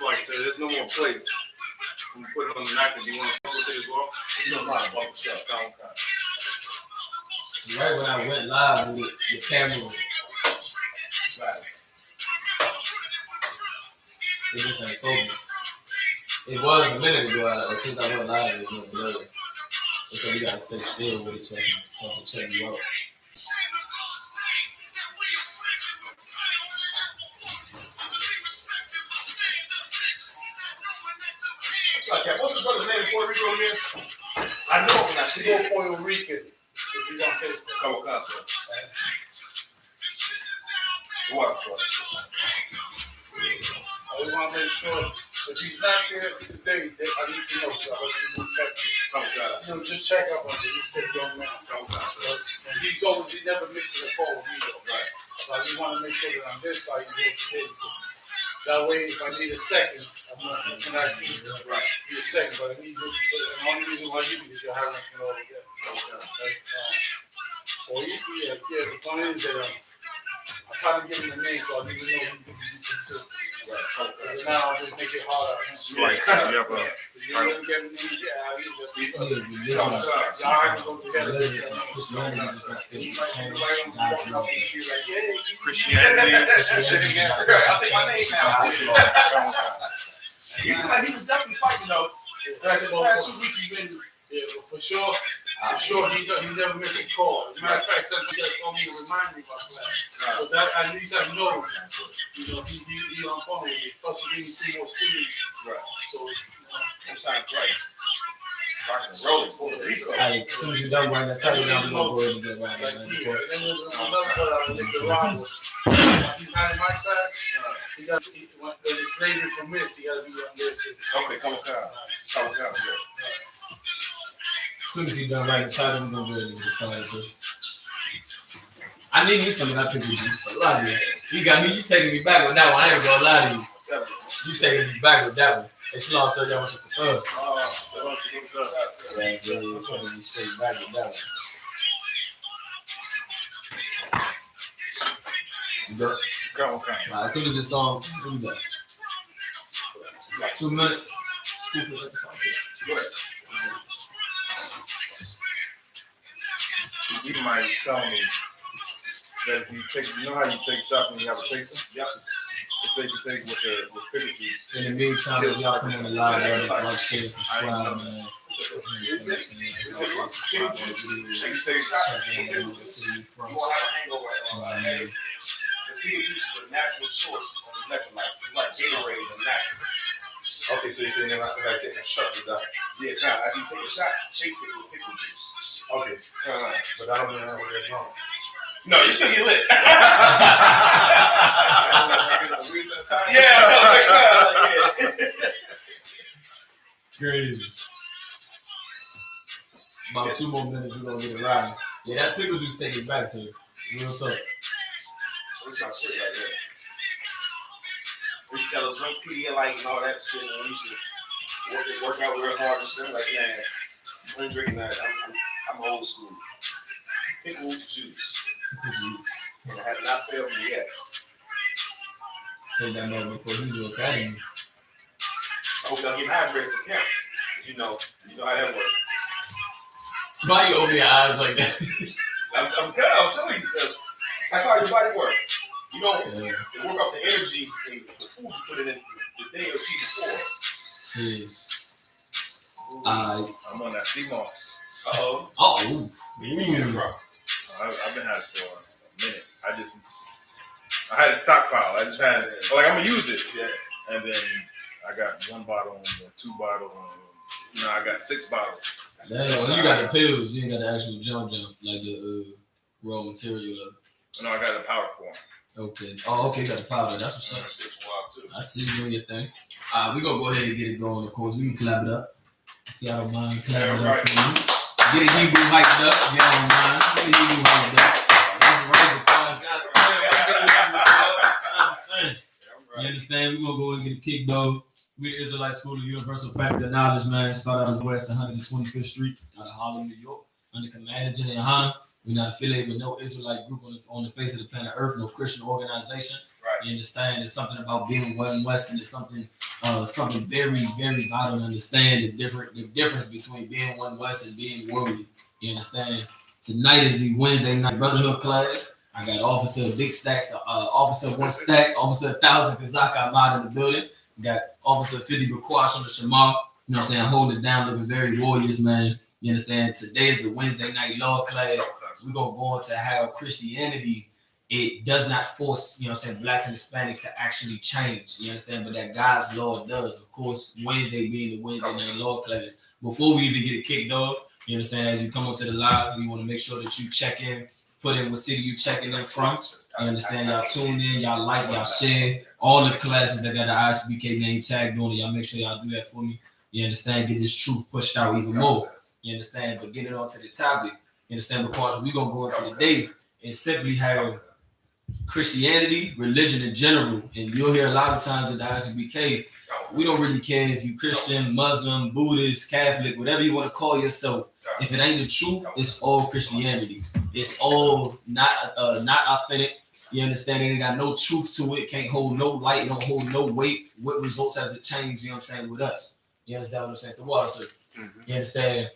Like, so there's no more plates. When you put it on the napkin, do you want to fuck with it as well? You know, my bubble stuff. Right when I went live with it, the camera was Right. it just ain't focused. It was a minute ago, as soon as I went live, it was no blurry. And so you gotta stay still with it so I can check you out. What's his brother's name in Puerto Rico again? I know when I see him. Puerto Rican. If he's on Facebook. Come on, concert. What? I just want to make sure if he's not there today, I need to know. So I hope you will check him. Just check up on him. He's still young man. And he never misses a call with me though. Right. So I just want to make sure that on this side he's here today. That way, if I need a second, I'm not going to need a second, but I need to, the only reason why you because you're having to go again. The point is that I'm trying to give him the name, so I need to know who can be consistent. Right. Now I'll just make it harder. Right. You didn't get me, y'all have to go together. Christianity. I'll take my name now. He seemed like he was definitely fighting though. The past 2 weeks he's been, for sure. He never missed a call. As a matter of fact, something that told me to remind me about that. So that at least I know, he on phone with me. Plus we need 2 more students. Right. So I'm trying to play. Rock and roll in Puerto Rico. Hey, as soon as you're done wearing that title down, we're going to go ahead and get right and then there's another one I was Nicaragua. He's not in my class. When the slavery permits, he got to be on there too. Okay, come on. As soon as he's done writing the title, we're going to go ahead and get started. So. I need me some of that pickle juice. A lot of you. You got me, you taking me back with that one. I ain't going to lie to you. You taking me back with that one. Hey, Shalom, sir, y'all want some Yeah, you're trying to be straight back with that one. Go. As soon as this song, what we got? 2 minutes. Scoop it like song. Go ahead. You might tell me that if you take, you know how you take shots when you have a chaser? Yep. It's safe to take with pickle juice. In the meantime, if y'all come on the live, like, share, subscribe, man. Pickle juice is a natural source of electrolytes. It's like Gatorade, but natural. Okay, so you're saying I gotta take a shot with that? Yeah, now as you take a shot, chase it with pickle juice. Okay, but I don't know where it's wrong. No, you still get lit. Crazy. About 2 more minutes, we're gonna get it right. Yeah, that pickle juice take it back to you. Real talk. What's my shit right there? We used to tell us drink Pedialyte and all that shit, and we used to work out real hard and stuff like that. I'm drinking that. I'm old school. Pickle juice. And it has not failed me yet. Take that man before he do academy. I hope y'all get hydrated for camp. You know how that works. Why you open your eyes like that? I'm telling you, because that's how your body works. You don't work up the energy and the food you put in the day or two before. Yeah. I'm on that sea moss. Oh. I've been having it for a minute. I had a stockpile. I just had it. Like, I'm going to use it. Yeah. And then I got 1 bottle and 2 bottles. I got 6 bottles. Damn, well, you got the pills. You ain't got the actual jump, like the raw material of it. No, I got the powder form. Okay. Oh, okay, you got the powder. That's what's up. I see you doing your thing. We're going to go ahead and get it going, of course. We can clap it up. If y'all don't mind, clap it up for me. Get a Hebrew hyped up. If y'all don't mind. Get a Hebrew hyped up. That's right, you understand? We're going to go and get a kick, though. We the Israelite School of Universal Practical Knowledge, man. Start out on West 125th Street out of Harlem, New York. Under command of YAHANNA. We're not affiliated with no Israelite group on the face of the planet Earth, no Christian organization. Right. You understand? It's something about being one West, and it's something very, very vital to understand the difference between being one West and being worldly. You understand? Tonight is the Wednesday night brotherhood class. I got Officer Big Stacks, Officer One Stack, Officer 1,000 Kazaka. I'm out in the building. Got Officer 50 Bakwash on the Shamar. You know what I'm saying? Holding it down, looking very warriors, man. You understand? Today is the Wednesday night law class. We're going to go into how Christianity, it does not force, you know what I'm saying, blacks and Hispanics to actually change. You understand? But that God's law does. Of course, Wednesday being the Wednesday night law class. Before we even get it kicked off, you understand, as you come onto the live, we want to make sure that you check in, put in what city you checking in from. You understand? Y'all tune in, y'all like, y'all share. All the classes that got the I.S.U.P.K name tagged on it, y'all make sure y'all do that for me. You understand? Get this truth pushed out even more. You understand? But getting on to the topic, you understand? Because we're going to go into the day and simply have Christianity, religion in general. And you'll hear a lot of times at the I.S.U.P.K, we don't really care if you're Christian, Muslim, Buddhist, Catholic, whatever you want to call yourself. If it ain't the truth, it's all Christianity. It's all not authentic. You understand? It ain't got no truth to it. Can't hold no light. Don't hold no weight. What results has it changed? You know what I'm saying? With us. You understand what I'm saying? The water, sir. You understand?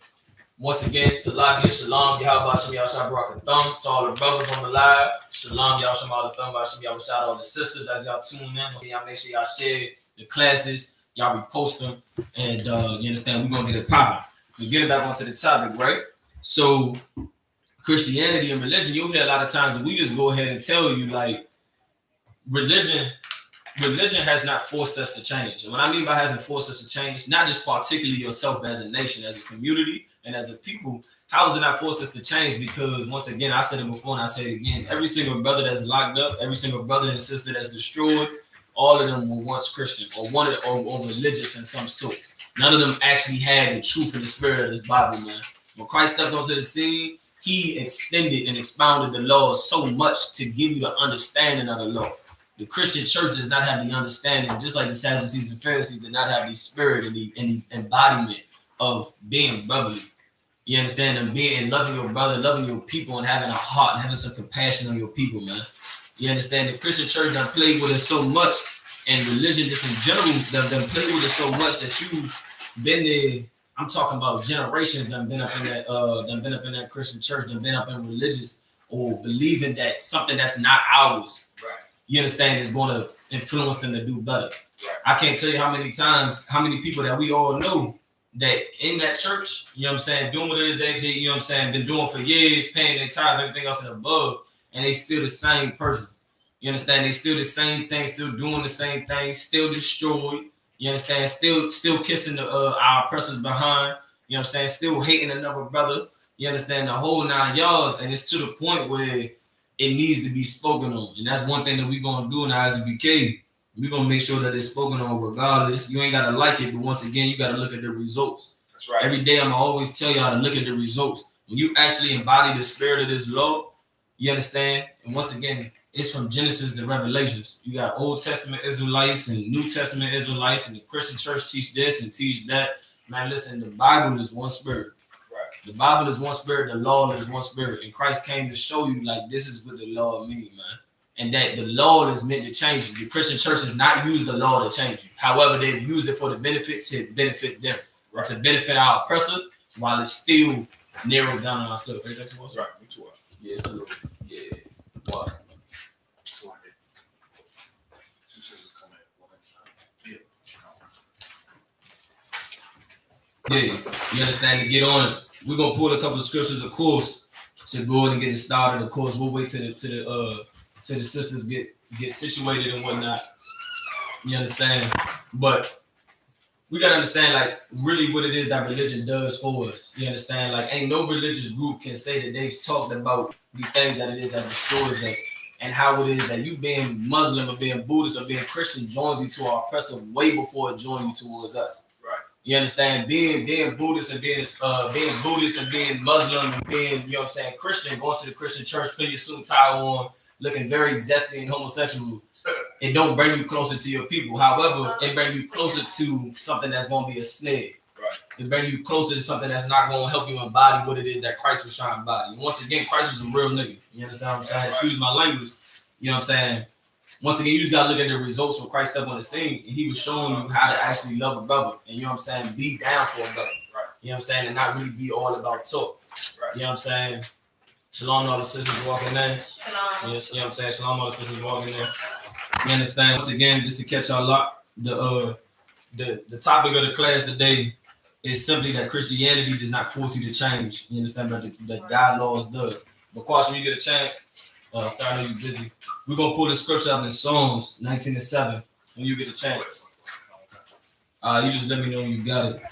Once again, Salakia, Shalom, Yahweh, Shem, Yahshua, Barak, Thumb, to all the brothers on the live. Shalom, Yahshua, all the Thumb, Shem, Yahweh, shout out all the sisters as y'all tune in. Y'all make sure y'all share the classes. Y'all repost them. And you understand? We're going to get it popping. We're getting back onto the topic, right? So, Christianity and religion, you'll hear a lot of times that we just go ahead and tell you, like, religion has not forced us to change. And what I mean by hasn't forced us to change, not just particularly yourself, but as a nation, as a community, and as a people, how has it not forced us to change? Because once again, I said it before and I say it again, every single brother that's locked up, every single brother and sister that's destroyed, all of them were once Christian or religious in some sort. None of them actually had the truth and the spirit of this Bible, man. When Christ stepped onto the scene, he extended and expounded the law so much to give you the understanding of the law. The Christian church does not have the understanding, just like the Sadducees and Pharisees did not have the spirit and the embodiment of being brotherly. You understand? And being loving your brother, loving your people, and having a heart and having some compassion on your people, man. You understand? The Christian church done played with it so much, and religion just in general done played with it so much that you've been there. I'm talking about generations done been up in that Christian church, done been up in religious or believing that something that's not ours. Right. You understand, is going to influence them to do better. Right. I can't tell you how many people that we all know that in that church, you know what I'm saying, doing what it is they you know what I'm saying, been doing for years, paying their tithes, everything else and above, and they still the same person. You understand? They still the same thing, still doing the same thing, still destroyed. You understand? Still kissing our oppressors behind. You know what I'm saying? Still hating another brother. You understand? The whole 9 yards, and it's to the point where it needs to be spoken on. And that's one thing that we're going to do in I.S.U.P.K. We're going to make sure that it's spoken on regardless. You ain't got to like it, but once again, you got to look at the results. That's right. Every day, I'm going to always tell y'all to look at the results. When you actually embody the spirit of this law, you understand? And once again, it's from Genesis to Revelations. You got Old Testament Israelites and New Testament Israelites, and the Christian church teach this and teach that. Man, listen, the Bible is one spirit. The Bible is one spirit, the law is one spirit. And Christ came to show you, like, this is what the law means, man. And that the law is meant to change you. The Christian church has not used the law to change you. However, they've used it for the benefit to benefit them. Or to benefit our oppressor, while it's still narrowed down on ourselves. Right, me too. Yeah, it's a little bit. Yeah. Wow. Yeah, you understand? To get on it, we're gonna pull a couple of scriptures, of course, to go and get it started. Of course, we'll wait till the sisters get situated and whatnot. You understand? But we gotta understand, like, really what it is that religion does for us. You understand? Like, ain't no religious group can say that they've talked about the things that it is that destroys us, and how it is that you being Muslim or being Buddhist or being Christian joins you to our oppressor way before it joins you towards us. You understand? Being Buddhist and being Muslim and being, you know what I'm saying, Christian, going to the Christian church, putting your suit and tie on, looking very zesty and homosexual, it don't bring you closer to your people. However, it brings you closer to something that's going to be a snare. Right. It brings you closer to something that's not going to help you embody what it is that Christ was trying to embody. And once again, Christ was a real nigga. You understand what I'm saying? Excuse my language. You know what I'm saying? once again, you just gotta look at the results when Christ stepped on the scene, and he was showing you how to actually love a brother, and you know what I'm saying, be down for a brother. Right. You know what I'm saying, and not really be all about talk. Right. You know what I'm saying? Shalom to all the sisters walking in. Shalom. You know what I'm saying? Shalom to all the sisters walking in. You understand? Once again, just to catch y'all up, the topic of the class today is simply that Christianity does not force you to change. You understand? But that God laws does. But of course, when you get a chance, sorry, I know you're busy. We're gonna pull the scripture up in Psalms 19:7 when you get a chance. You just let me know when you got it,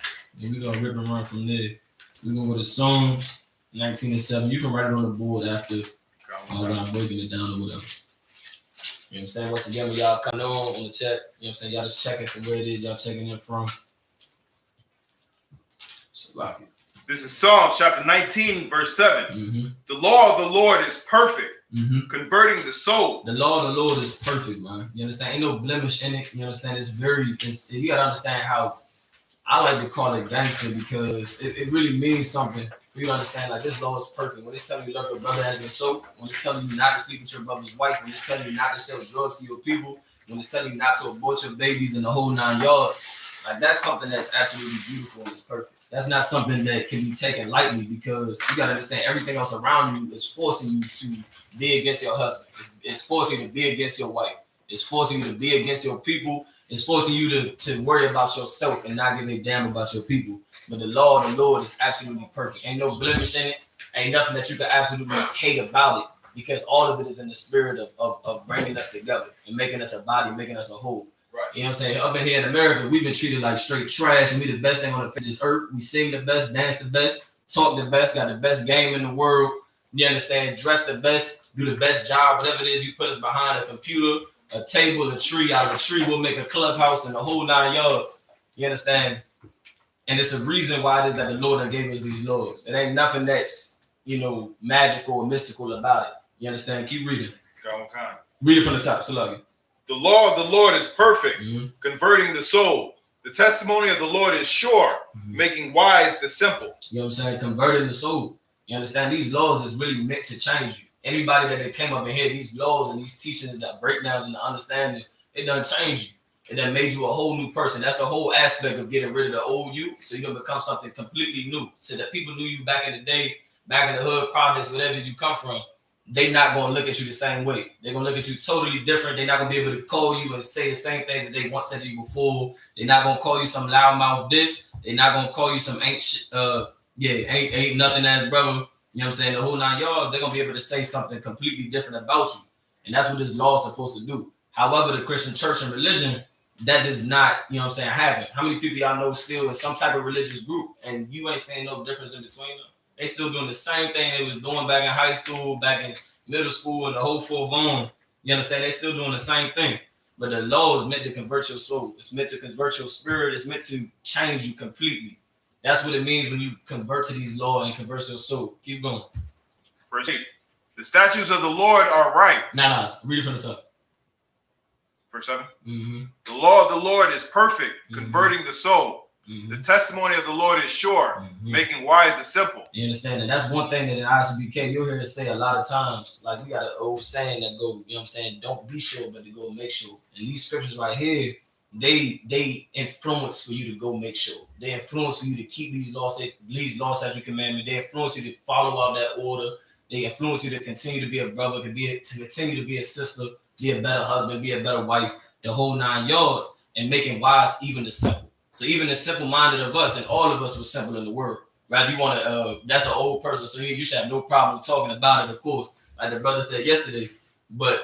and we're gonna rip and run from there. We're gonna go to Psalms 19:7. You can write it on the board after when I'm breaking it down or whatever. You know what I'm saying? Once again, when y'all come on the chat, you know what I'm saying? Y'all just checking from where it is y'all checking in from. So, like it. This is Psalm chapter 19, verse 7. Mm-hmm. The law of the Lord is perfect, Mm-hmm. converting the soul. The law of the Lord is perfect, man. You understand? Ain't no blemish in it. You understand? You gotta understand how I like to call it gangster because it really means something. You understand? Like, this law is perfect. When it's telling you love your brother as your soul, when it's telling you not to sleep with your brother's wife, when it's telling you not to sell drugs to your people, when it's telling you not to abort your babies in the whole 9 yards, like, that's something that's absolutely beautiful and it's perfect. That's not something that can be taken lightly because you gotta understand everything else around you is forcing you to be against your husband. It's forcing you to be against your wife. It's forcing you to be against your people. It's forcing you to worry about yourself and not give a damn about your people. But the law of the Lord is absolutely perfect. Ain't no blemish in it. Ain't nothing that you can absolutely hate about it because all of it is in the spirit of bringing us together and making us a body, making us a whole. Right. You know what I'm saying? Up in here in America, we've been treated like straight trash and we the best thing on the face of this earth. We sing the best, dance the best, talk the best, got the best game in the world. You understand? Dress the best, do the best job, whatever it is you put us behind a computer, a table, a tree. Out of a tree, we'll make a clubhouse and the whole 9 yards. You understand? And it's a reason why it is that the Lord gave us these laws. It ain't nothing that's, magical or mystical about it. You understand? Keep reading. Read it from the top. Salagi. The law of the Lord is perfect, Mm-hmm. converting the soul. The testimony of the Lord is sure, making wise the simple. You know what I'm saying? Converting the soul. You understand? These laws is really meant to change you. Anybody that they came up in here, these laws and these teachings, that breakdowns and the understanding, it done changed you. It done made you a whole new person. That's the whole aspect of getting rid of the old you, so you're gonna become something completely new. So that people knew you back in the day, back in the hood, projects, whatever you come from, they not gonna look at you the same way. They're gonna look at you totally different. They're not gonna be able to call you and say the same things that they once said to you before. They're not gonna call you some loudmouth this. They're not gonna call you some ain't nothing ass brother. You know what I'm saying? The whole 9 yards, they're gonna be able to say something completely different about you. And that's what this law is supposed to do. However, the Christian church and religion, that does not, happen. How many people y'all know still in some type of religious group and you ain't seeing no difference in between them? They still doing the same thing they was doing back in high school, back in middle school, and the whole fourth on. You understand? They still doing the same thing. But the law is meant to convert your soul. It's meant to convert your spirit. It's meant to change you completely. That's what it means when you convert to these laws and convert your soul. Keep going. Verse 8. The statutes of the Lord are right. Nah, read it from the top. Verse 7. Mm-hmm. The law of the Lord is perfect, converting the soul. Mm-hmm. The testimony of the Lord is sure, making wise the simple. You understand? And that's one thing that in I.S.U.P.K, you'll hear us say a lot of times. Like, we got an old saying that go, don't be sure, but to go make sure. And these scriptures right here, they influence for you to go make sure. They influence for you to keep these laws, statute, commandment. They influence you to follow out that order. They influence you to continue to be a brother, to continue to be a sister, be a better husband, be a better wife, the whole 9 yards, and making wise even the simple. So even the simple-minded of us, and all of us were simple in the word, right? You want to, that's an old person, so you should have no problem talking about it, of course, like the brother said yesterday. But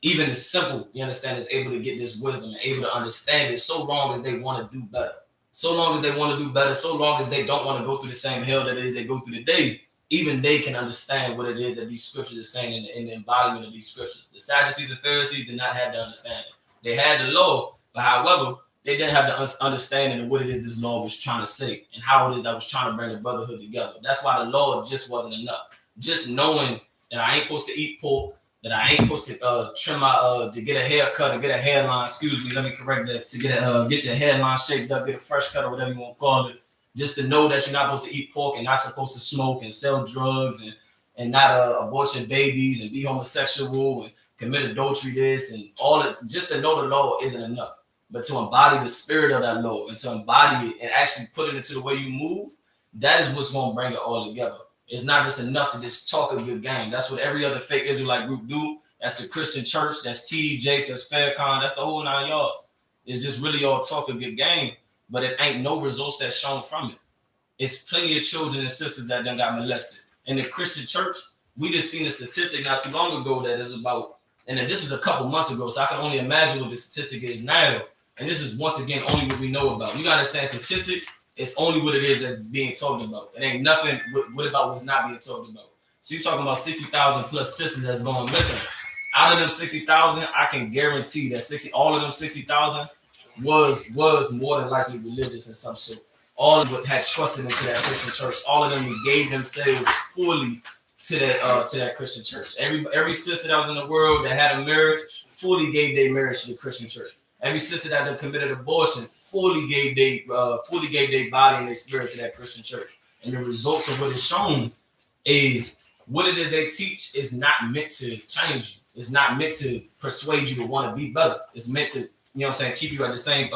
even the simple, you understand, is able to get this wisdom and able to understand it so long as they want to do better. So long as they want to do better, so long as they don't want to go through the same hell that it is they go through today, even they can understand what it is that these scriptures are saying in the embodiment of these scriptures. The Sadducees and Pharisees did not have the understanding. They had the law, but however, they didn't have the understanding of what it is this law was trying to say and how it is that was trying to bring the brotherhood together. That's why the law just wasn't enough. Just knowing that I ain't supposed to eat pork, that I ain't supposed to trim my to get a haircut or get a hairline. Excuse me, let me correct that. To get your hairline shaped up, get a fresh cut or whatever you want to call it. Just to know that you're not supposed to eat pork and not supposed to smoke and sell drugs and not abort your babies and be homosexual and commit adultery, this and all it. Just to know the law isn't enough, but to embody the spirit of that law and to embody it and actually put it into the way you move, that is what's going to bring it all together. It's not just enough to just talk a good game. That's what every other fake Israelite group do. That's the Christian church. That's TD Jakes. That's Faircon. That's the whole 9 yards. It's just really all talk a good game, but it ain't no results that's shown from it. It's plenty of children and sisters that done got molested. In the Christian church, we just seen a statistic not too long ago that is about, and then this was a couple months ago, so I can only imagine what the statistic is now. And this is, once again, only what we know about. You got to understand statistics. It's only what it is that's being talked about. It ain't nothing what about what's not being talked about. So you're talking about 60,000 plus sisters that's going missing. Out of them 60,000, I can guarantee that all of them 60,000 was more than likely religious in some sort. All of them had trusted into that Christian church. All of them gave themselves fully to that Christian church. Every sister that was in the world that had a marriage fully gave their marriage to the Christian church. Every sister that had committed abortion fully gave their body and their spirit to that Christian church. And the results of what is shown is what it is they teach is not meant to change you. It's not meant to persuade you to want to be better. It's meant to, keep you at the same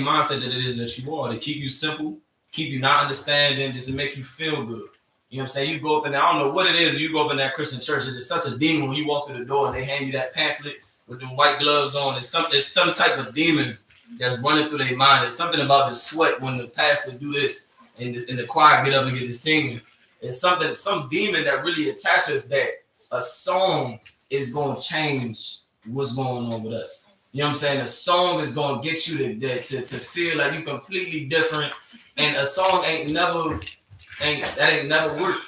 mindset that it is that you are. To keep you simple, keep you not understanding, just to make you feel good. You know what I'm saying? You go up in there, I don't know what it is, you go up in that Christian church, it's such a demon when you walk through the door and they hand you that pamphlet with the white gloves on. It's some type of demon that's running through their mind. It's something about the sweat when the pastor do this and the choir get up and get to singing. It's some demon that really attaches that a song is going to change what's going on with us. You know what I'm saying? A song is going to get you to feel like you're completely different. And a song ain't never worked.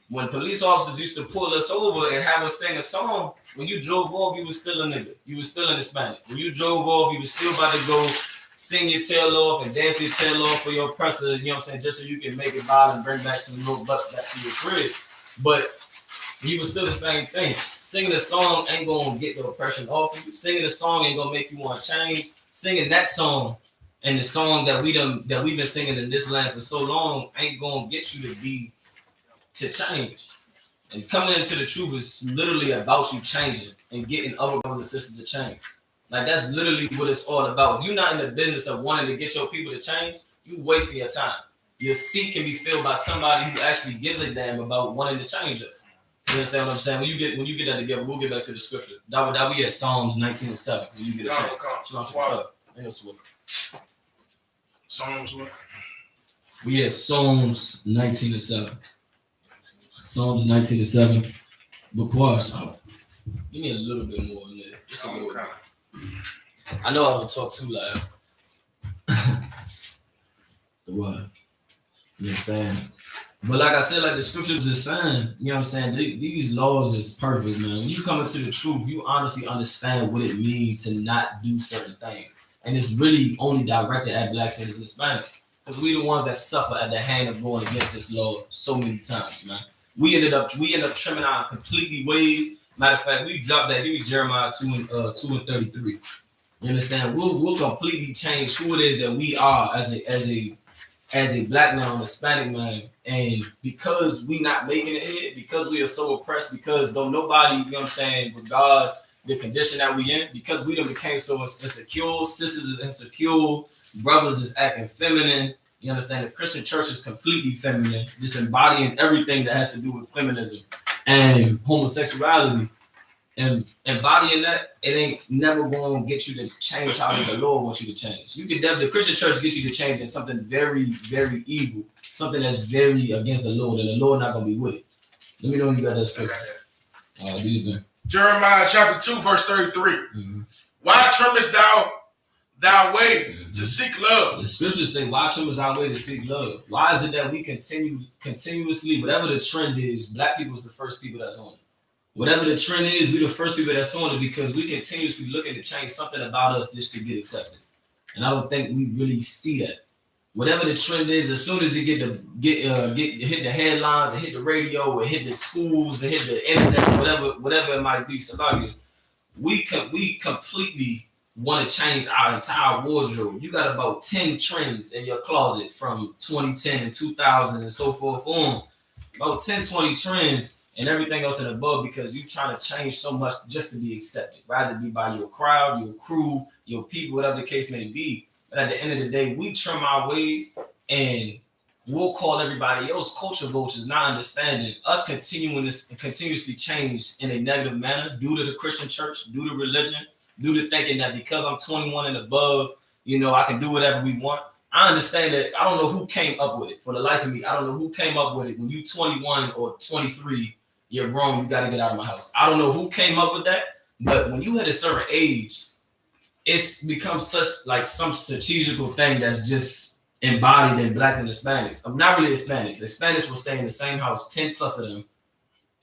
When police officers used to pull us over and have us sing a song, when you drove off, you was still a nigga. You was still an Hispanic. When you drove off, you was still about to go sing your tail off and dance your tail off for your oppressor, you know what I'm saying, just so you can make it by and bring back some little butts back to your crib. But you was still the same thing. Singing a song ain't gonna get the oppression off of you. Singing a song ain't gonna make you want to change. Singing that song and the song that we've been singing in this land for so long ain't gonna get you to change. And coming into the truth is literally about you changing and getting other brothers and sisters to change. Like, that's literally what it's all about. If you're not in the business of wanting to get your people to change, you wasting your time. Your seat can be filled by somebody who actually gives a damn about wanting to change us. You understand what I'm saying? When you get that together, we'll get back to the scripture. That we at Psalms 19:7. When you get a chance. Psalms what? We at Psalms 19:7. Psalms 19:7. But Quash, give me a little bit more on there. Just a little bit. I know I don't talk too loud. What? You understand? But like I said, like the scriptures is saying, you know what I'm saying? These laws is perfect, man. When you come into the truth, you honestly understand what it means to not do certain things. And it's really only directed at blacks and Hispanics. Because we the ones that suffer at the hand of going against this law so many times, man. We ended up trimming our completely ways. Matter of fact, we dropped that. Give me Jeremiah 2:33. You understand? We'll completely change who it is that we are as a black man or Hispanic man. And because we not making it here, because we are so oppressed, because don't nobody, you know what I'm saying, regard the condition that we in, because we done became so insecure, sisters is insecure, brothers is acting feminine. You understand? The Christian church is completely feminine, just embodying everything that has to do with feminism and homosexuality. And embodying that, it ain't never going to get you to change how the Lord wants you to change. The Christian church gets you to change in something very, very evil, something that's very against the Lord, and the Lord not going to be with it. Let me know when you got that scripture. Do you think? Jeremiah chapter 2, verse 33. Mm-hmm. Why trimmest thou way to seek love? The scriptures say, why trimmest thou way to seek love? Why is it that we continuously, whatever the trend is, black people is the first people that's on it. Whatever the trend is, we the first people that's on it because we continuously looking to change something about us just to get accepted. And I don't think we really see that. Whatever the trend is, as soon as it hit the headlines, it hit the radio, it hit the schools, it hit the internet, whatever it might be, somebody, we completely want to change our entire wardrobe. You got about 10 trends in your closet from 2010 and 2000 and so forth on. About 10, 20 trends. and everything else and above, because you trying to change so much just to be accepted, rather be by your crowd, your crew, your people, whatever the case may be. But at the end of the day, we trim our ways and we'll call everybody else culture vultures, not understanding us continuing this and continuously change in a negative manner due to the Christian church, due to religion, due to thinking that because I'm 21 and above, I can do whatever we want. I understand that. I don't know who came up with it. For the life of me, I don't know who came up with it. When you 21 or 23, you're grown, you got to get out of my house. I don't know who came up with that, but when you hit a certain age, it's become such like some strategical thing that's just embodied in Black and Hispanics. I'm not really Hispanics. Hispanics will stay in the same house, 10 plus of them,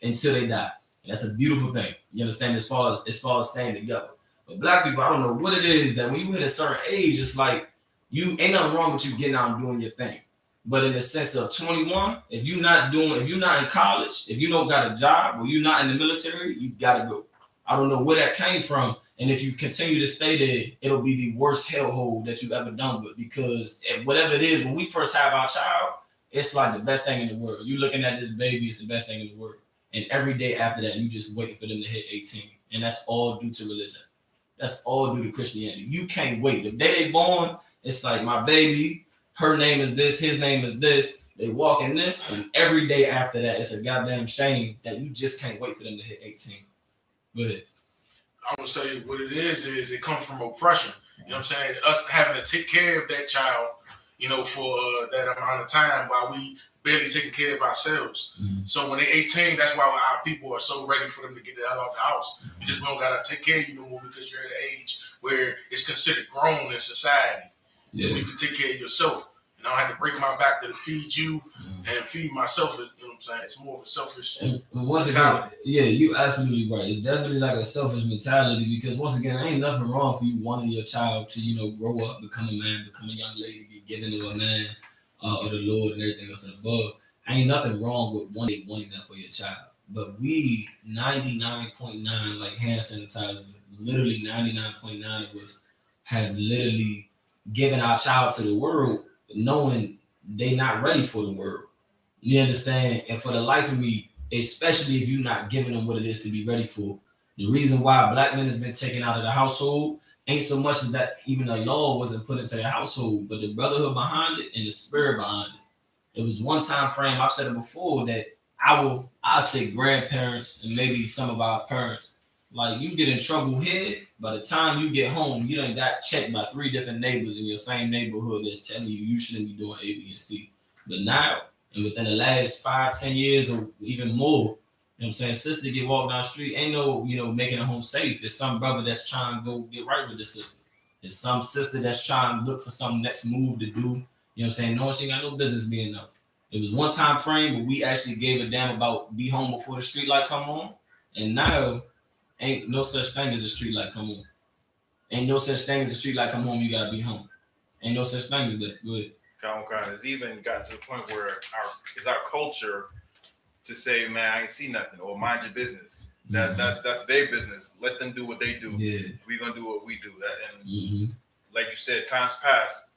until they die. And that's a beautiful thing. You understand, as far as staying together. But Black people, I don't know what it is that when you hit a certain age, it's like you ain't nothing wrong with you getting out and doing your thing. But in the sense of 21, if you're not in college, if you don't got a job, or you're not in the military, you gotta go. I don't know where that came from. And if you continue to stay there, it'll be the worst hellhole that you've ever done with, because whatever it is, when we first have our child, it's like the best thing in the world. You looking at this baby, it's the best thing in the world. And every day after that, you just waiting for them to hit 18. And that's all due to religion. That's all due to Christianity. You can't wait. The day they born, it's like my baby, her name is this, his name is this. They walk in this, and every day after that, it's a goddamn shame that you just can't wait for them to hit 18. Go ahead. I'm gonna say what it is it comes from oppression. You know what I'm saying? Us having to take care of that child, for that amount of time while we barely taking care of ourselves. Mm-hmm. So when they're 18, that's why our people are so ready for them to get the hell out of the house. Mm-hmm. Because we don't gotta take care of you no more, because you're at an age where it's considered grown in society. Yeah. So you can take care of yourself. And I don't have to break my back to feed you and feed myself. You know what I'm saying? It's more of a selfish mentality. Yeah, you're absolutely right. It's definitely like a selfish mentality, because once again, ain't nothing wrong for you wanting your child to, grow up, become a man, become a young lady, get given to a man of the Lord and everything else and above. Ain't nothing wrong with wanting that for your child. But we, 99.9, like hand sanitizer, literally 99.9 of us have literally given our child to the world knowing they not ready for the world. You understand? And for the life of me, especially if you're not giving them what it is to be ready for, the reason why Black men has been taken out of the household ain't so much as that even the law wasn't put into the household, but the brotherhood behind it and the spirit behind it. It was one time frame, I've said it before, that I say grandparents and maybe some of our parents, like you get in trouble here, by the time you get home, you done got checked by 3 different neighbors in your same neighborhood that's telling you shouldn't be doing A, B, and C. But now, and within the last 5-10 years or even more, what I'm saying, sister get walked down the street, ain't no, making a home safe. It's some brother that's trying to go get right with the sister. It's some sister that's trying to look for some next move to do. You know what I'm saying? No, she ain't got no business being up. It was one time frame where we actually gave a damn about be home before the street light come on. And now, ain't no such thing as a street light come on. Ain't no such thing as a street light come home, you gotta be home. Ain't no such thing as that. Good. It's even got to the point where it's our culture to say, man, I ain't see nothing, or mind your business. That's their business. Let them do what they do. Yeah. We're gonna do what we do. And like you said, times past,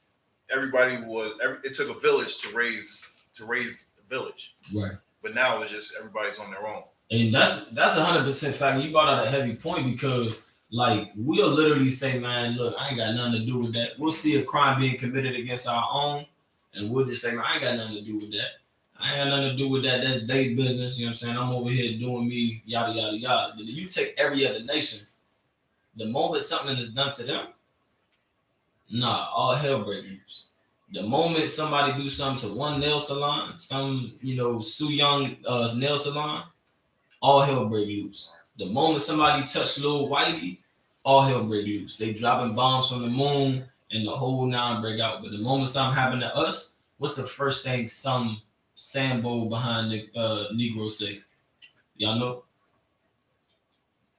it took a village to raise the village. Right. But now it's just everybody's on their own. And that's 100% fact. You brought out a heavy point, because like we'll literally say, man, look, I ain't got nothing to do with that. We'll see a crime being committed against our own, and we'll just say, man, I ain't got nothing to do with that. I ain't got nothing to do with that. That's their business. You know what I'm saying? I'm over here doing me, yada, yada, yada. But if you take every other nation, the moment something is done to them, all hell breaks loose. The moment somebody do something to one nail salon, some, Sue Young nail salon, all hell break loose. The moment somebody touch Lil Whitey, all hell break loose. They dropping bombs from the moon and the whole 9 break out. But the moment something happen to us, what's the first thing some Sambo behind the Negro say? Y'all know?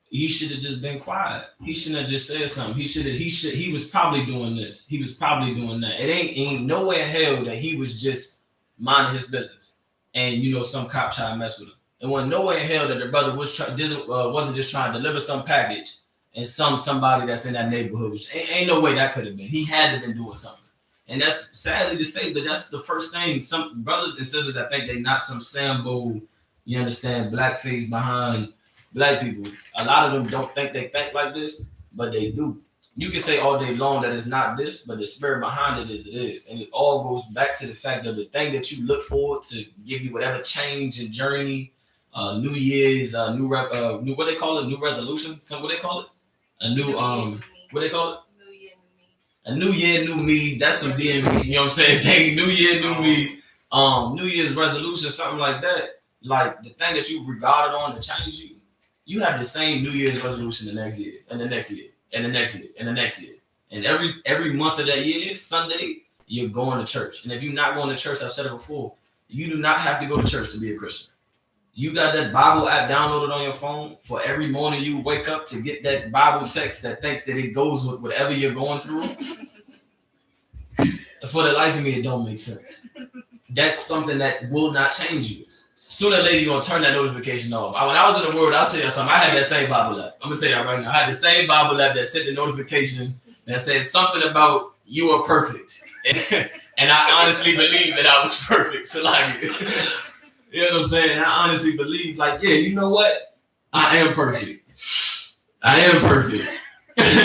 He should have just been quiet. He shouldn't have just said something. He was probably doing this. He was probably doing that. It ain't nowhere in hell that he was just minding his business. And some cop trying to mess with him. And when nowhere in hell that the brother wasn't just trying to deliver some package and somebody that's in that neighborhood, which ain't no way that could have been. He had to have been doing something. And that's sadly to say, but that's the first thing. Some brothers and sisters that think they not some Sambo, You understand? Blackface behind black people. A lot of them don't think they think like this, but they do. You can say all day long that it's not this, but the spirit behind it is. And it all goes back to the fact of the thing that you look forward to give you whatever change and journey, New Year's, new what they call it, new resolution, some what they call it, a new what they call it, a new year, new me. That's some DMV, you know what I'm saying? Dang, new year, new me, New Year's resolution, something like that. Like the thing that you've regarded on to change you, you have the same New Year's resolution the next year, and the next year, and the next year, and the next year. And every month of that year, Sunday, you're going to church. And if you're not going to church, I've said it before, you do not have to go to church to be a Christian. You got that Bible app downloaded on your phone for every morning you wake up to get that Bible text that thinks that it goes with whatever you're going through. For the life of me, it don't make sense. That's something that will not change you. Sooner or later, you're going to turn that notification off. When I was in the world, I'll tell you something. I had that same Bible app. I'm going to tell you that right now. I had the same Bible app that sent the notification that said something about you are perfect. And I honestly believed that I was perfect. So like, you know what I'm saying? I honestly believe like, yeah, you know what? I am perfect. I am perfect.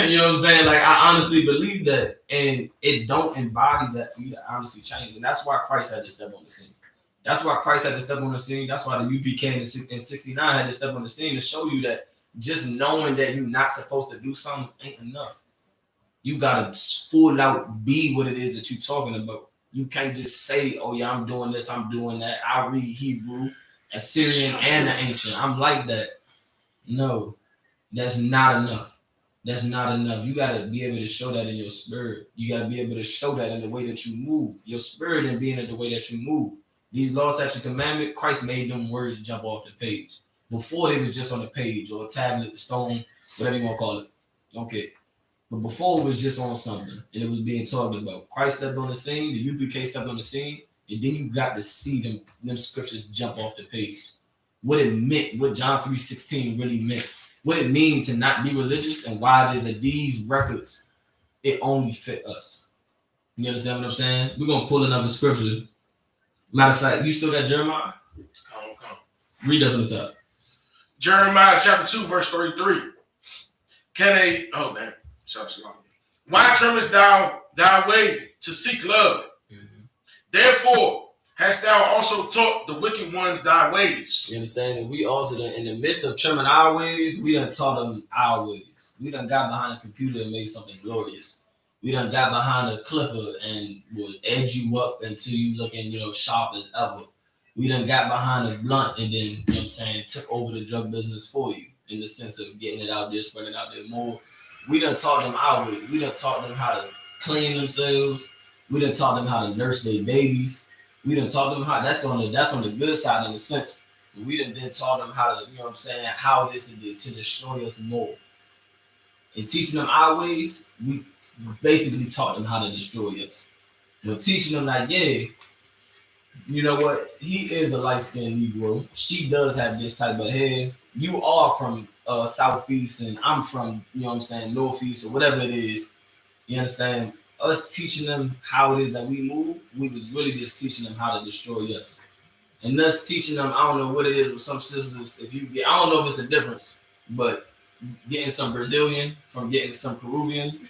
You know what I'm saying? Like, I honestly believe that. And it don't embody that for you to honestly change. And that's why Christ had to step on the scene. That's why Christ had to step on the scene. That's why the UPK in 69 had to step on the scene to show you that just knowing that you're not supposed to do something ain't enough. You got to full out be what it is that you're talking about. You can't just say, oh, yeah, I'm doing this, I'm doing that. I read Hebrew, Assyrian, and the ancient. I'm like that. No, that's not enough. That's not enough. You got to be able to show that in your spirit. You got to be able to show that in the way that you move. Your spirit and being in the way that you move. These laws, statutes, and commandments, Christ made them words jump off the page. Before, they was just on the page or a tablet, a stone, whatever you want to call it. Okay. But before, it was just on something, and it was being talked about. Christ stepped on the scene, the UPK stepped on the scene, and then you got to see them scriptures jump off the page. What it meant, what John 3:16 really meant, what it means to not be religious, and why it is that these records, it only fit us. You understand what I'm saying? We're going to pull another scripture. Matter of fact, you still got Jeremiah? Come. Read that from the top. Jeremiah chapter 2, verse 33. Why tremblest thou thy way to seek love? Mm-hmm. Therefore hast thou also taught the wicked ones thy ways. You understand? We also, in the midst of trembling our ways, we done taught them our ways. We done got behind a computer and made something glorious. We done got behind a clipper and will edge you up until you looking, sharp as ever. We done got behind a blunt and then, took over the drug business for you in the sense of getting it out there, spreading it out there more. We done taught them our way. We done taught them how to clean themselves. We done taught them how to nurse their babies. We done taught them how, that's on the good side in the sense. We done then taught them how to, how this is to destroy us more. In teaching them our ways, we basically taught them how to destroy us. When teaching them like, yeah, you know what? He is a light-skinned Negro. She does have this type of hair. You are from Southeast and I'm from, Northeast or whatever it is. You understand? Us teaching them how it is that we move, we was really just teaching them how to destroy us. And us teaching them, I don't know what it is with some sisters. I don't know if it's a difference, but getting some Brazilian from getting some Peruvian,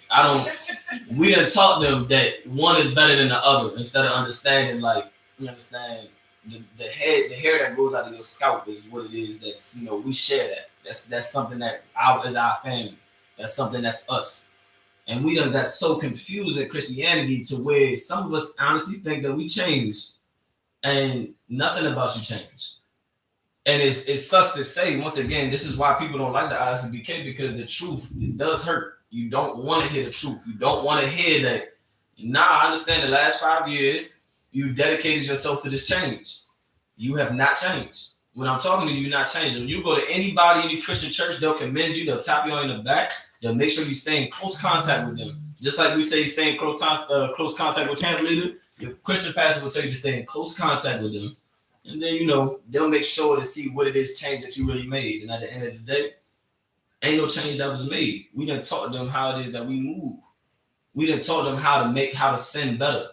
we done taught them that one is better than the other instead of understanding, like, you understand, the hair that goes out of your scalp is what it is that's, we share that. That's something that is our family. That's something that's us. And we done got so confused at Christianity to where some of us honestly think that we changed and nothing about you changed. And it sucks to say, once again, this is why people don't like the I.S.U.P.K, because the truth, it does hurt. You don't want to hear the truth. You don't want to hear that. I understand the last 5 years, you've dedicated yourself to this change. You have not changed. When I'm talking to you, you're not changing. When you go to anybody, any Christian church, they'll commend you. They'll tap you on the back. They'll make sure you stay in close contact with them. Just like we say, stay in close contact with camp leader, your Christian pastor will tell you to stay in close contact with them. And then, they'll make sure to see what it is change that you really made. And at the end of the day, ain't no change that was made. We done taught them how it is that we move. We done taught them how to sin better.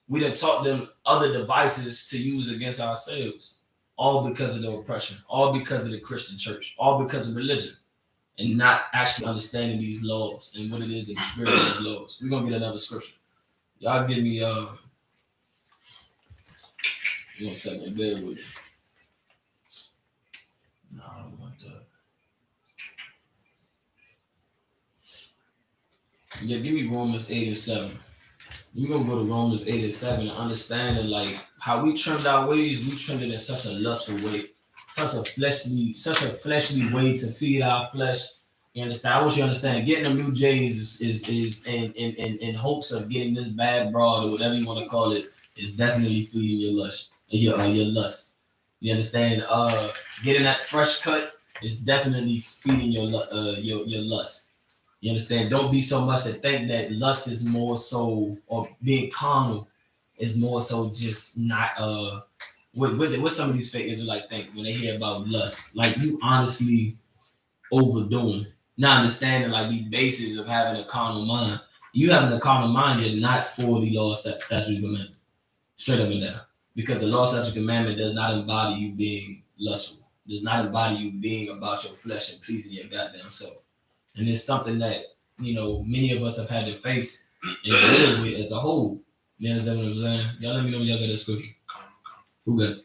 We done taught them other devices to use against ourselves. all because of the oppression, all because of the Christian church, all because of religion, and not actually understanding these laws and what it is, the spirit of the laws. We're gonna get another scripture. Y'all give me 1 second, bear with me. No, I don't want that. Yeah, give me Romans 8 and 7. We're gonna go to Romans 8 and 7 and understanding like how we trimmed our ways, we trimmed it in such a lustful way, such a fleshly way to feed our flesh. You understand? I want you to understand getting them new J's is in hopes of getting this bad broad or whatever you want to call it is definitely feeding your lust. Your lust. You understand? Getting that fresh cut is definitely feeding your lust. You understand? Don't be so much to think that lust is more so, or being carnal is more so just not what some of these fake Israelites think when they hear about lust. Like you honestly overdoing, not understanding like the basis of having a carnal mind. You having a carnal mind, you're not for the law, statute, and commandment. Straight up and down. Because the law, statute, and commandment does not embody you being lustful. Does not embody you being about your flesh and pleasing your goddamn self. And it's something that, you know, many of us have had to face and deal with as a whole. You understand what I'm saying? Y'all let me know when y'all got that scripture. Who got it?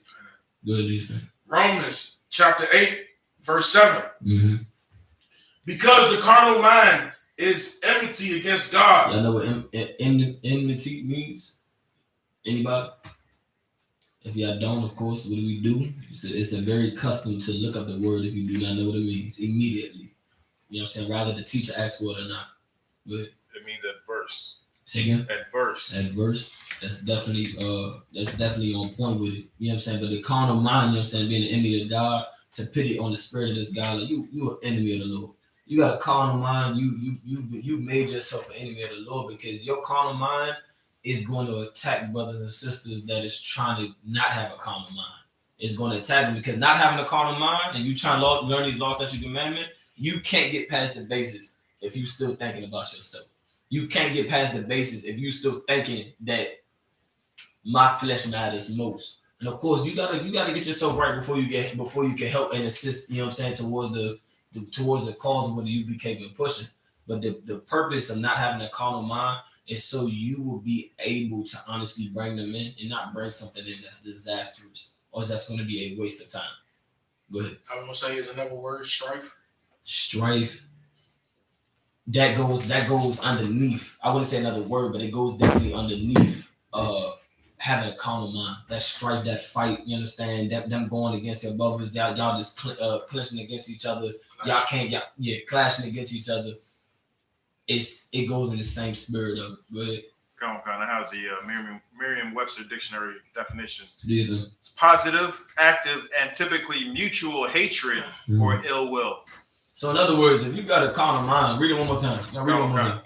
Go ahead, Romans chapter 8, verse 7. Mm-hmm. Because the carnal mind is enmity against God. Y'all know what enmity means? Anybody? If y'all don't, of course, what do? It's a very custom to look up the word if you do not know what it means immediately. You know what I'm saying? Rather the teacher asks for it or not. But it means adverse. Say again? Adverse. Adverse. That's definitely on point with it. You know what I'm saying? But the carnal mind, you know what I'm saying, being an enemy of God, to pity on the spirit of this God, like you an enemy of the Lord. You got a carnal mind, you made yourself an enemy of the Lord because your carnal mind is going to attack brothers and sisters that is trying to not have a carnal mind. It's going to attack them because not having a carnal mind and you trying to learn these laws, statutes, and commandments, you can't get past the basis if you still thinking about yourself. You can't get past the basis if you still thinking that my flesh matters most. And of course, you gotta get yourself right before you can help and assist. You know what I'm saying, towards the cause of what the UPK been pushing. But the purpose of not having a carnal mind is so you will be able to honestly bring them in and not bring something in that's disastrous or that's going to be a waste of time. Go ahead. I was gonna say is another word, strife. Strife. That goes underneath. I wouldn't say another word, but it goes definitely underneath having a carnal mind. That strife, that fight, you understand? Them going against your brothers, y'all just clinching against each other. Clashing against each other. It goes in the same spirit of it. Go ahead. Come on. I have the Merriam-Webster dictionary definition. Yeah. It's positive, active, and typically mutual hatred or ill will. So in other words, if you got a carnal mind, read it one more time. Read it one more time.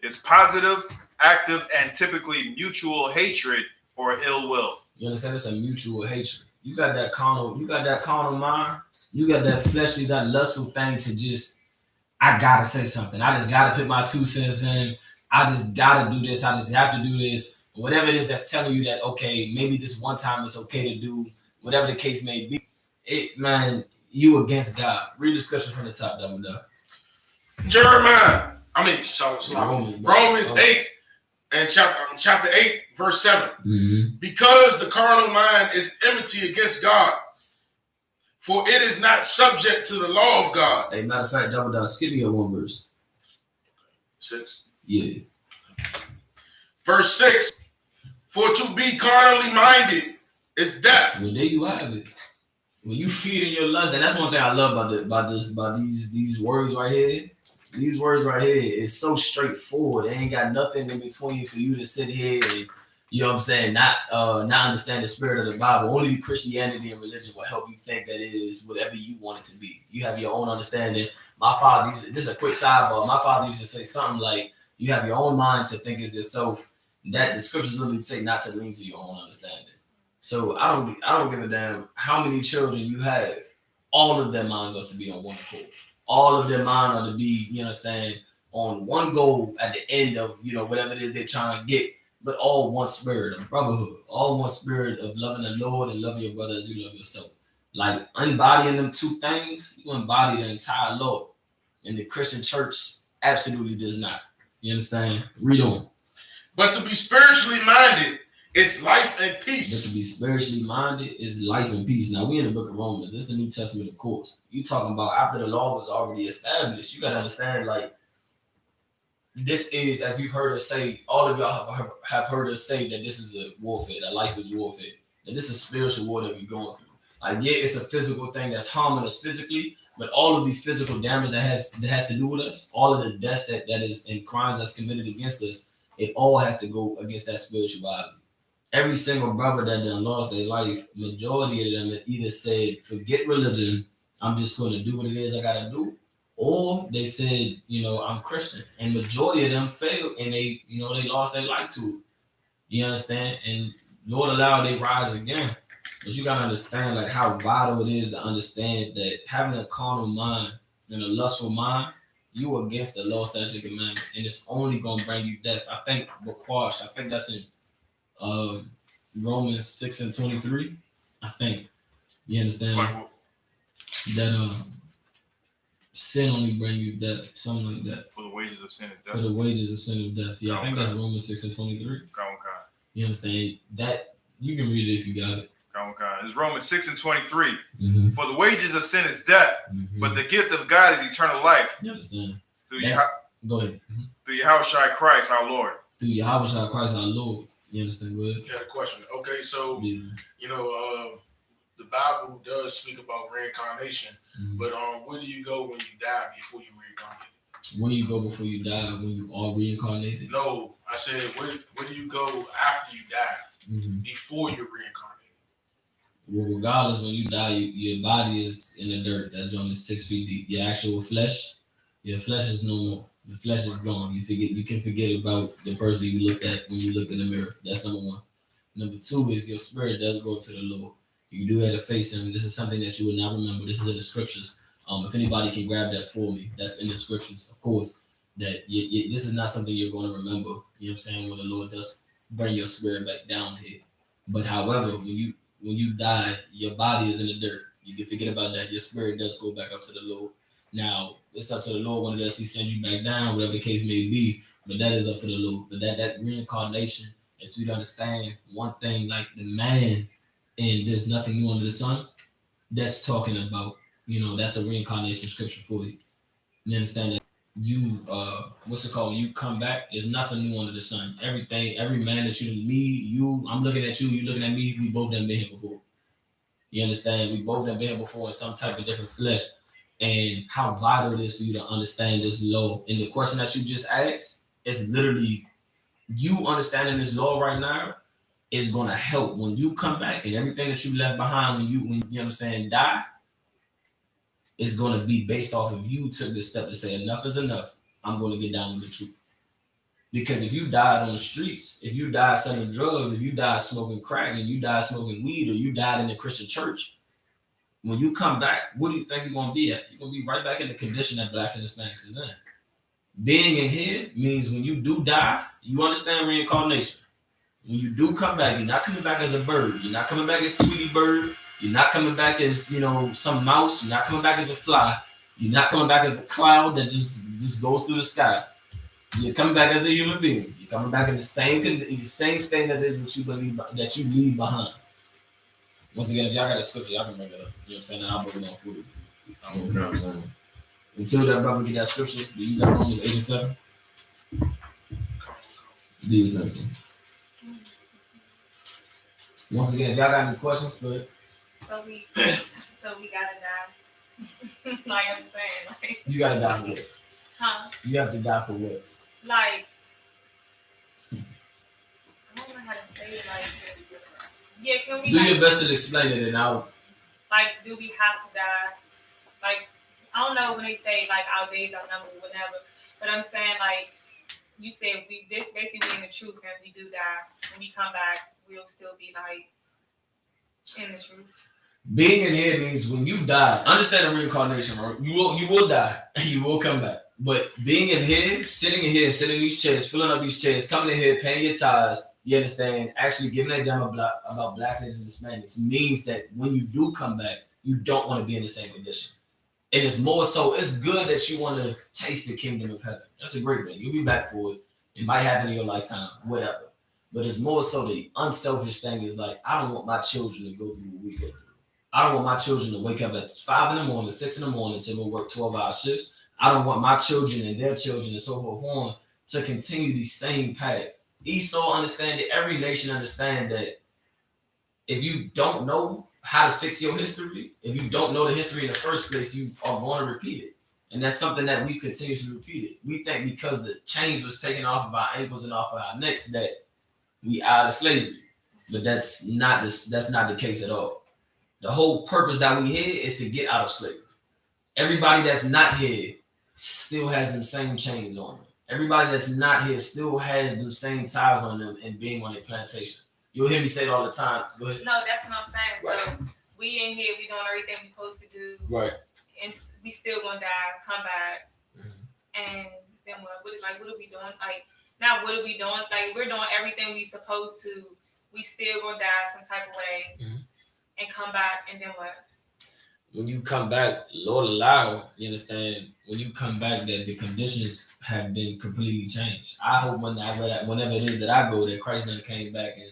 It's positive, active, and typically mutual hatred or ill will. You understand? It's a mutual hatred. You got that carnal mind. You got that fleshly, that lustful thing to just, I gotta say something. I just gotta put my 2 cents in. I just gotta do this. I just have to do this. Whatever it is that's telling you that, okay, maybe this one time it's okay to do, whatever the case may be. You against God. Read the scripture from the top, double dog. Romans 8 and chapter 8, verse 7. Mm-hmm. Because the carnal mind is enmity against God, for it is not subject to the law of God. Hey, matter of fact, double dog, skip me a 1 verse. 6. Yeah. Verse 6. For to be carnally minded is death. Well, there you have it. When you feed in your lust, and that's one thing I love about these words right here. These words right here is so straightforward. They ain't got nothing in between for you to sit here and, you know what I'm saying, not understand the spirit of the Bible. Only Christianity and religion will help you think that it is whatever you want it to be. You have your own understanding. My father used to, just a quick sidebar, my father used to say something like, you have your own mind to think as yourself. That the scriptures literally say not to lean to your own understanding. So I don't give a damn how many children you have. All of their minds are to be on one accord. All of their minds are to be, you understand, on one goal at the end of, you know, whatever it is they're trying to get. But all one spirit of brotherhood. All one spirit of loving the Lord and loving your brother as you love yourself. Like embodying them two things, you embody the entire law. And the Christian church absolutely does not. You understand? Read on. But to be spiritually minded is life and peace. But to be spiritually minded is life and peace. Now, we in the book of Romans. This is the New Testament, of course. You talking about after the law was already established. You got to understand, like, this is, as you've heard us say, all of y'all have heard us say that this is a warfare, that life is warfare. That this is spiritual war that we're going through. Like, yeah, it's a physical thing that's harming us physically, but all of the physical damage that has to do with us, all of the deaths that is in crimes that's committed against us, it all has to go against that spirituality. Every single brother that done lost their life, majority of them have either said, forget religion, I'm just going to do what it is I got to do, or they said, I'm Christian. And majority of them failed and they lost their life to it. You understand? And Lord allowed they rise again. But you got to understand like how vital it is to understand that having a carnal mind and a lustful mind, you against the law, statute, commandment, and it's only going to bring you death. I think that's in Romans 6:23. I think. You understand? That sin only bring you death, something like that. For the wages of sin is death. For the wages of sin is death. Yeah, I think that's Romans 6:23. You understand? That you can read it if you got it. It's Romans 6:23. Mm-hmm. For the wages of sin is death, but the gift of God is eternal life. You understand? Go ahead. Through Yahawashi Christ our Lord. Through Yahawashi Christ our Lord. You understand? Go ahead. Got a question. Okay, so the Bible does speak about reincarnation, but where do you go when you die before you reincarnate? Where you go before you die when you are reincarnated? No, I said where do you go after you die before you're reincarnated? Well, regardless, when you die, your body is in the dirt. That joint is 6 feet deep. Your actual flesh, your flesh is no more. The flesh is gone. You can forget about the person you looked at when you look in the mirror. That's number one. Number two is your spirit does go to the Lord. You do have to face him. This is something that you will not remember. This is in the scriptures. If anybody can grab that for me, that's in the scriptures. Of course, that this is not something you're going to remember. You know what I'm saying? When the Lord does bring your spirit back down here. But however, when you die, your body is in the dirt. You can forget about that. Your spirit does go back up to the Lord. Now, it's up to the Lord when he sends you back down, whatever the case may be. But that is up to the Lord. But that reincarnation, as you understand, one thing like the man, and there's nothing new under the sun, that's talking about, that's a reincarnation scripture for you. You understand that you, when you come back, there's nothing new under the sun. Every man that I'm looking at you, you looking at me, we both done been here before. You understand? We both done been here before in some type of different flesh. And how vital it is for you to understand this law. And the question that you just asked is literally you understanding this law right now is going to help when you come back and everything that you left behind when you die is going to be based off of you took the step to say enough is enough. I'm going to get down with the truth. Because if you died on the streets, if you died selling drugs, if you died smoking crack and you died smoking weed or you died in the Christian church, when you come back, what do you think you're going to be at? You're going to be right back in the condition that blacks and Hispanics is in. Being in here means when you do die, you understand reincarnation. When you do come back, you're not coming back as a bird. You're not coming back as Tweety Bird. You're not coming back as, some mouse. You're not coming back as a fly. You're not coming back as a cloud that just goes through the sky. You're coming back as a human being. You're coming back in the same thing that is what you believe that you leave behind. Once again, if y'all got a scripture, y'all can bring it up. You know what I'm saying? And I'll bring it on for you. You know what I'm saying? Until that brother get that scripture, do you got Romans 8 and 7? Do you know? Once again, if y'all got any questions, go ahead. So we gotta die. Like I'm saying, like you gotta die for what? Huh? You have to die for what? Like I don't know how to say it. Like yeah, can we? Do your best to explain it, and I'll. Like, do we have to die? Like, I don't know when they say like our days are numbered, whatever. But I'm saying like you said, this basically being the truth, and we do die. When we come back, we'll still be like in the truth. Being in here means when you die, understand the reincarnation, right? You will die and you will come back. But being in here, sitting in these chairs, filling up these chairs, coming in here, paying your tithes, you understand, actually giving a damn about blacks and Hispanics means that when you do come back, you don't want to be in the same condition. And it's more so, it's good that you want to taste the kingdom of heaven. That's a great thing. You'll be back for it. It might happen in your lifetime, whatever. But it's more so the unselfish thing is like, I don't want my children to go through what we go through. I don't want my children to wake up at 5 in the morning, 6 in the morning to go work 12-hour shifts. I don't want my children and their children and so forth on to continue the same path. Esau understand it. Every nation understand that if you don't know how to fix your history, if you don't know the history in the first place, you are going to repeat it. And that's something that we continuously repeated. We think because the chains was taken off of our ankles and off of our necks that we out of slavery. But that's not the case at all. The whole purpose that we here is to get out of slavery. Everybody that's not here still has them same chains on them. Everybody that's not here still has them same ties on them and being on a plantation. You'll hear me say it all the time. Go ahead. No, that's what I'm saying. Right. So we in here, we doing everything we supposed to do. Right. And we still gonna die, come back. And then what are we doing? Like, now what are we doing? Like, we're doing everything we supposed to. We still gonna die some type of way and come back, and then what? When you come back, Lord allow, you understand, when you come back that the conditions have been completely changed. I hope whenever it is that I go, that Christ then came back and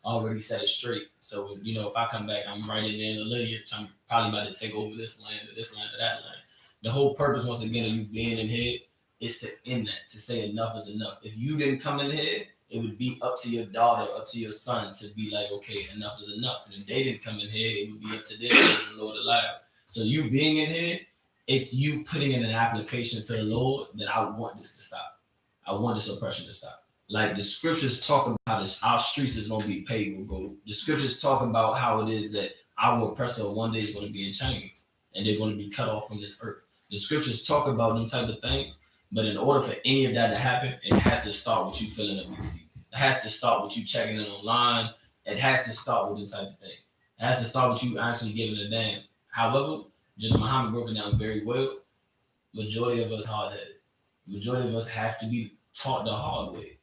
already set it straight. So, you know, if I come back, I'm right in there in a lineage. I'm probably about to take over this land or that land. The whole purpose, once again, of you being in here is to end that, to say enough is enough. If you didn't come in here, it would be up to your daughter, up to your son to be like, okay, enough is enough. And if they didn't come in here, it would be up to them, the Lord alive. So you being in here, it's you putting in an application to the Lord that I want this to stop. I want this oppression to stop. Like the scriptures talk about how our streets is going to be paved with gold. The scriptures talk about how it is that our oppressor one day is going to be in chains and they're going to be cut off from this earth. The scriptures talk about them type of things, but in order for any of that to happen, it has to start with you filling up your seats. It has to start with you checking it online. It has to start with the type of thing. It has to start with you actually giving a damn. However, General Muhammad broke it down very well. Majority of us hard-headed. Majority of us have to be taught the hard way.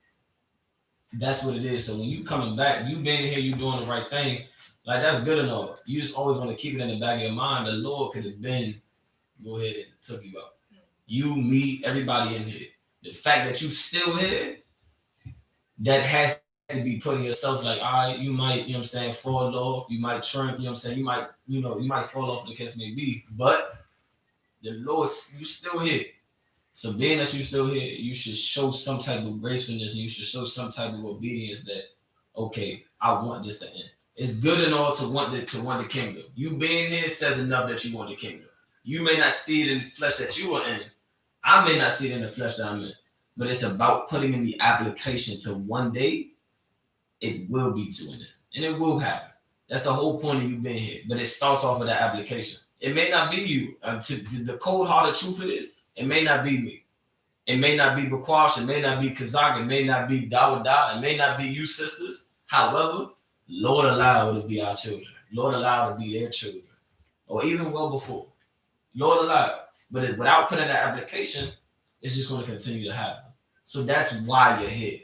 That's what it is. So when you coming back, you being here, you doing the right thing, like that's good enough. You just always want to keep it in the back of your mind. The Lord could have been go ahead and took you out. You, me, everybody in here. The fact that you still here, that has to be putting yourself like, all right, you might, you know what I'm saying, fall off, you might trim, you know what I'm saying, you might fall off, the case may be, but the Lord, you still here. So being that you still here, you should show some type of gracefulness and you should show some type of obedience that, okay, I want this to end. It's good and all to want the kingdom. You being here says enough that you want the kingdom. You may not see it in the flesh that you are in. I may not see it in the flesh that I'm in. But it's about putting in the application to one day, it will be to an end. And it will happen. That's the whole point of you being here. But it starts off with that application. It may not be you. The cold-hearted truth is, it may not be me. It may not be Bakwash. It may not be Kazak. It may not be Dawada. It may not be you sisters. However, Lord allow it to be our children. Lord allow it to be their children. Or even well before. Lord allow. But without putting that application, it's just going to continue to happen. So that's why you're here.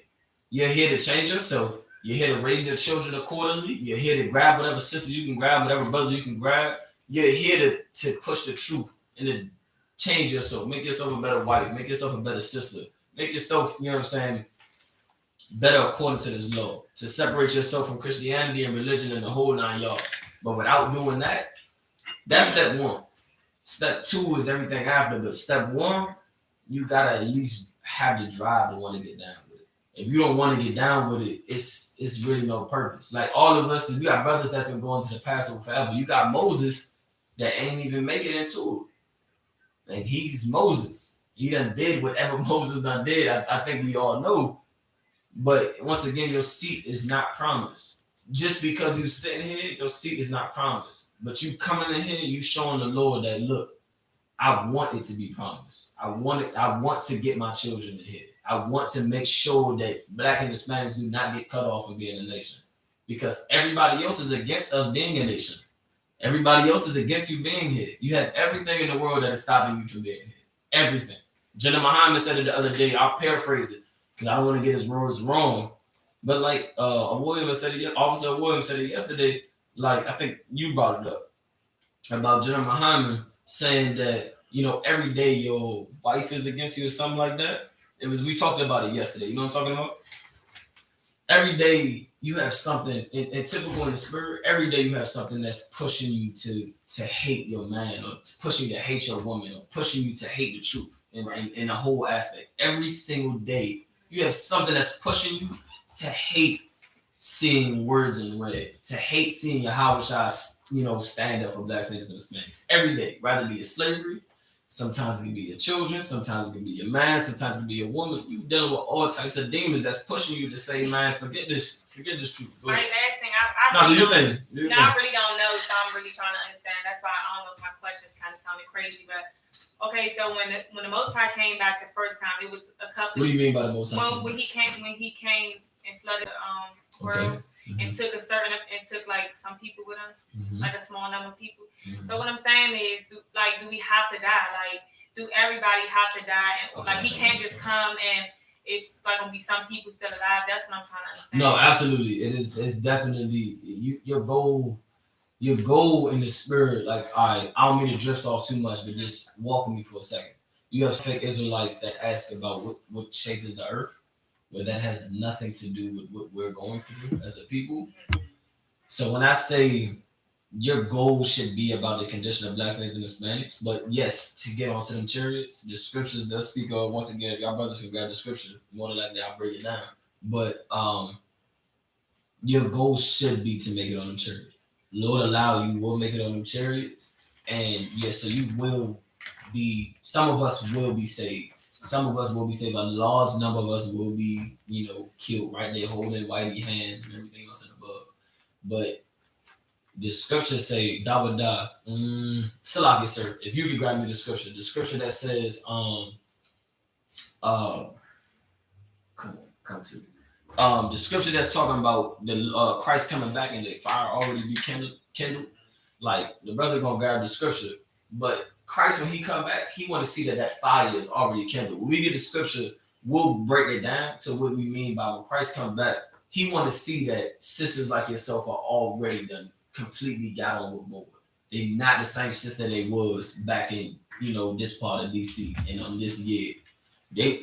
You're here to change yourself. You're here to raise your children accordingly. You're here to grab whatever sister you can grab, whatever brother you can grab. You're here to push the truth and to change yourself. Make yourself a better wife. Make yourself a better sister. Make yourself, you know what I'm saying, better according to this law. To separate yourself from Christianity and religion and the whole 9 yards. But without doing that, that's step 1. Step 2 is everything after. But step 1, you got to at least have the drive to want to get down with it. If you don't want to get down with it, it's really no purpose. Like all of us, we got brothers that's been going to the Passover forever. You got Moses that ain't even make it into it. Like he's Moses. He done did whatever Moses done did. I think we all know. But once again, your seat is not promised. Just because you sitting here, your seat is not promised. But you coming in here, you showing the Lord that, look, I want it to be promised. I want to get my children in here. I want to make sure that Black and Hispanics do not get cut off from being a nation. Because everybody else is against us being a nation. Everybody else is against you being here. You have everything in the world that is stopping you from being here. Everything. General Muhammad said it the other day. I'll paraphrase it because I don't want to get his words wrong. But like Officer Williams said it yesterday. Like I think you brought it up. about Muhammad saying that, you know, every day your wife is against you or something like that. We talked about it yesterday. You know what I'm talking about? Every day you have something, and typical in the spirit, every day you have something that's pushing you to hate your man, or pushing you to hate your woman, or pushing you to hate the truth in the whole aspect. Every single day you have something that's pushing you to hate seeing words in red, to hate seeing Yahawashi, you know, stand up for blacks, niggas, and Hispanics every day. Rather be a slavery, sometimes it can be your children, sometimes it can be your man, sometimes it can be your woman. You dealing with all types of demons that's pushing you to say, man, forget this truth. My last thing, No, do your thing. I really don't know, so I'm really trying to understand. That's why I don't know if my questions kind of sounded crazy, but okay. So when the Most High came back the first time, it was a couple. What do you mean by the Most High? When he came and flooded the world and took like some people with him, like a small number of people. So what I'm saying is, do we have to die? Like, do everybody have to die? And like, he can't just come and it's like gonna be some people still alive. That's what I'm trying to understand. No, absolutely. It is. It's definitely your goal. Your goal in the spirit. Like, all right, I don't mean to drift off too much, but just walk with me for a second. You have fake Israelites that ask about what shape is the earth, where that has nothing to do with what we're going through as a people. So when I say your goal should be about the condition of blacks, niggas, and Hispanics, but yes, to get onto them chariots, the scriptures does speak of, once again, if y'all brothers can grab the scripture, more than likely I'll break it down. But your goal should be to make it on them chariots. Lord allow you will make it on them chariots. And yeah, so you will be, some of us will be saved. Some of us will be saved. A large number of us will be, you know, killed right there, holding whitey hand and everything else in above. But the scriptures say, da ba da. Salaki, sir. If you could grab me the scripture that says, come to me. The scripture that's talking about the Christ coming back and the fire already be kindled. Like, the brother gonna grab the scripture, but Christ, when he come back, he want to see that fire is already kindled. When we get the scripture, we'll break it down to what we mean by when Christ come back. He want to see that sisters like yourself are already done completely got on with more. They're not the same sister they was back in, you know, this part of DC and on this year.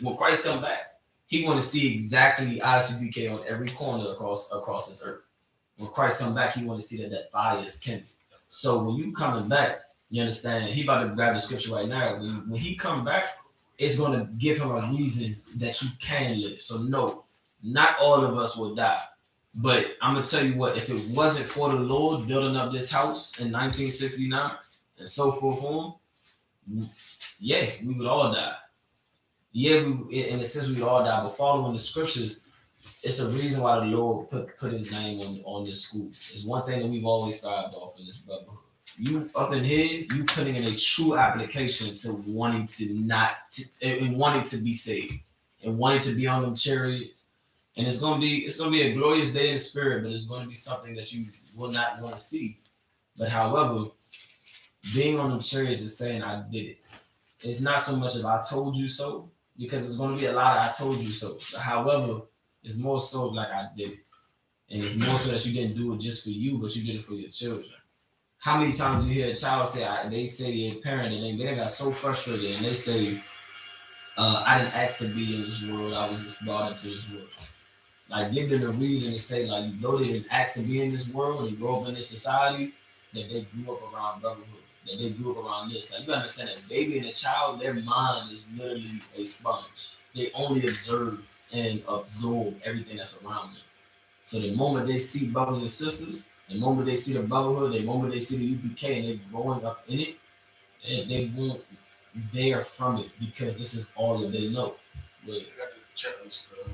When Christ come back, he want to see exactly I.S.U.P.K on every corner across this earth. When Christ come back, he want to see that fire is kindled. So when you coming back, you understand, he about to grab the scripture right now. When he come back, it's going to give him a reason that you can live. So no, not all of us will die. But I'm going to tell you what, if it wasn't for the Lord building up this house in 1969 and so forth on, yeah, we would all die. Yeah, in a sense, we would all die. But following the scriptures, it's a reason why the Lord put his name on this school. It's one thing that we've always strived off in this brotherhood. You up in here, you putting in a true application to wanting to be saved and wanting to be on them chariots. And it's gonna be a glorious day in the spirit, but it's going to be something that you will not want to see. But however, being on them chariots is saying I did it. It's not so much of I told you so, because it's going to be a lot of I told you so. But however, it's more so like I did it. And it's more so that you didn't do it just for you, but you did it for your children. How many times you hear a child say, they say to their parent, and they got so frustrated, and they say, I didn't ask to be in this world, I was just brought into this world. Like, give them a reason to say, like, though they didn't ask to be in this world and grow up in this society, that they grew up around brotherhood, that they grew up around this. Like, you understand that baby and a child, their mind is literally a sponge. They only observe and absorb everything that's around them. So the moment they see brothers and sisters, the moment they see the brotherhood, the moment they see the UPK and they're growing up in it, and they won't veer from it because this is all that they know. But, I got to check the scripture.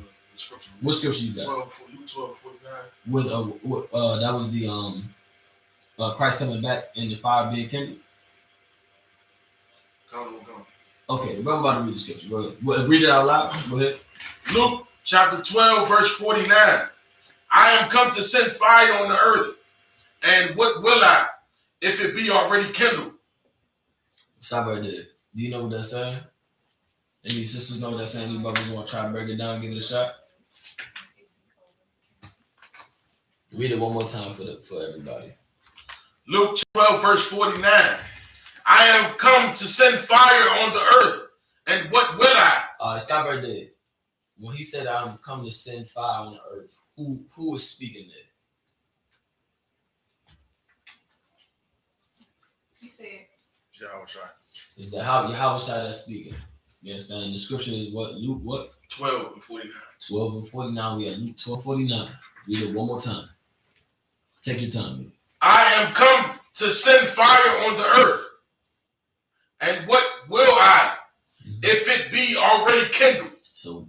What scripture you got? 12:49. That was the Christ coming back and the fire being kindled. Go. Okay, the brother about to read the scripture. Go ahead. Read it out loud. Go ahead. Luke chapter 12, verse 49. I am come to send fire on the earth, and what will I, if it be already kindled? Stop right there. Do you know what that's saying? Any sisters know what that's saying? Any brothers want to try to break it down, give it a shot? Read it one more time for everybody. Luke 12, verse 49. I am come to send fire on the earth, and what will I? Stop right there. When he said, "I'm come to send fire on the earth," who was speaking there? You said Yahweh. Is that how Yahweh that's speaking? You understand? The scripture is what? Luke what? 12 and 49. 12 and 49. We are Luke 12:49. Read it one more time. Take your time. I am come to send fire on the earth, and what will I, if it be already kindled? So,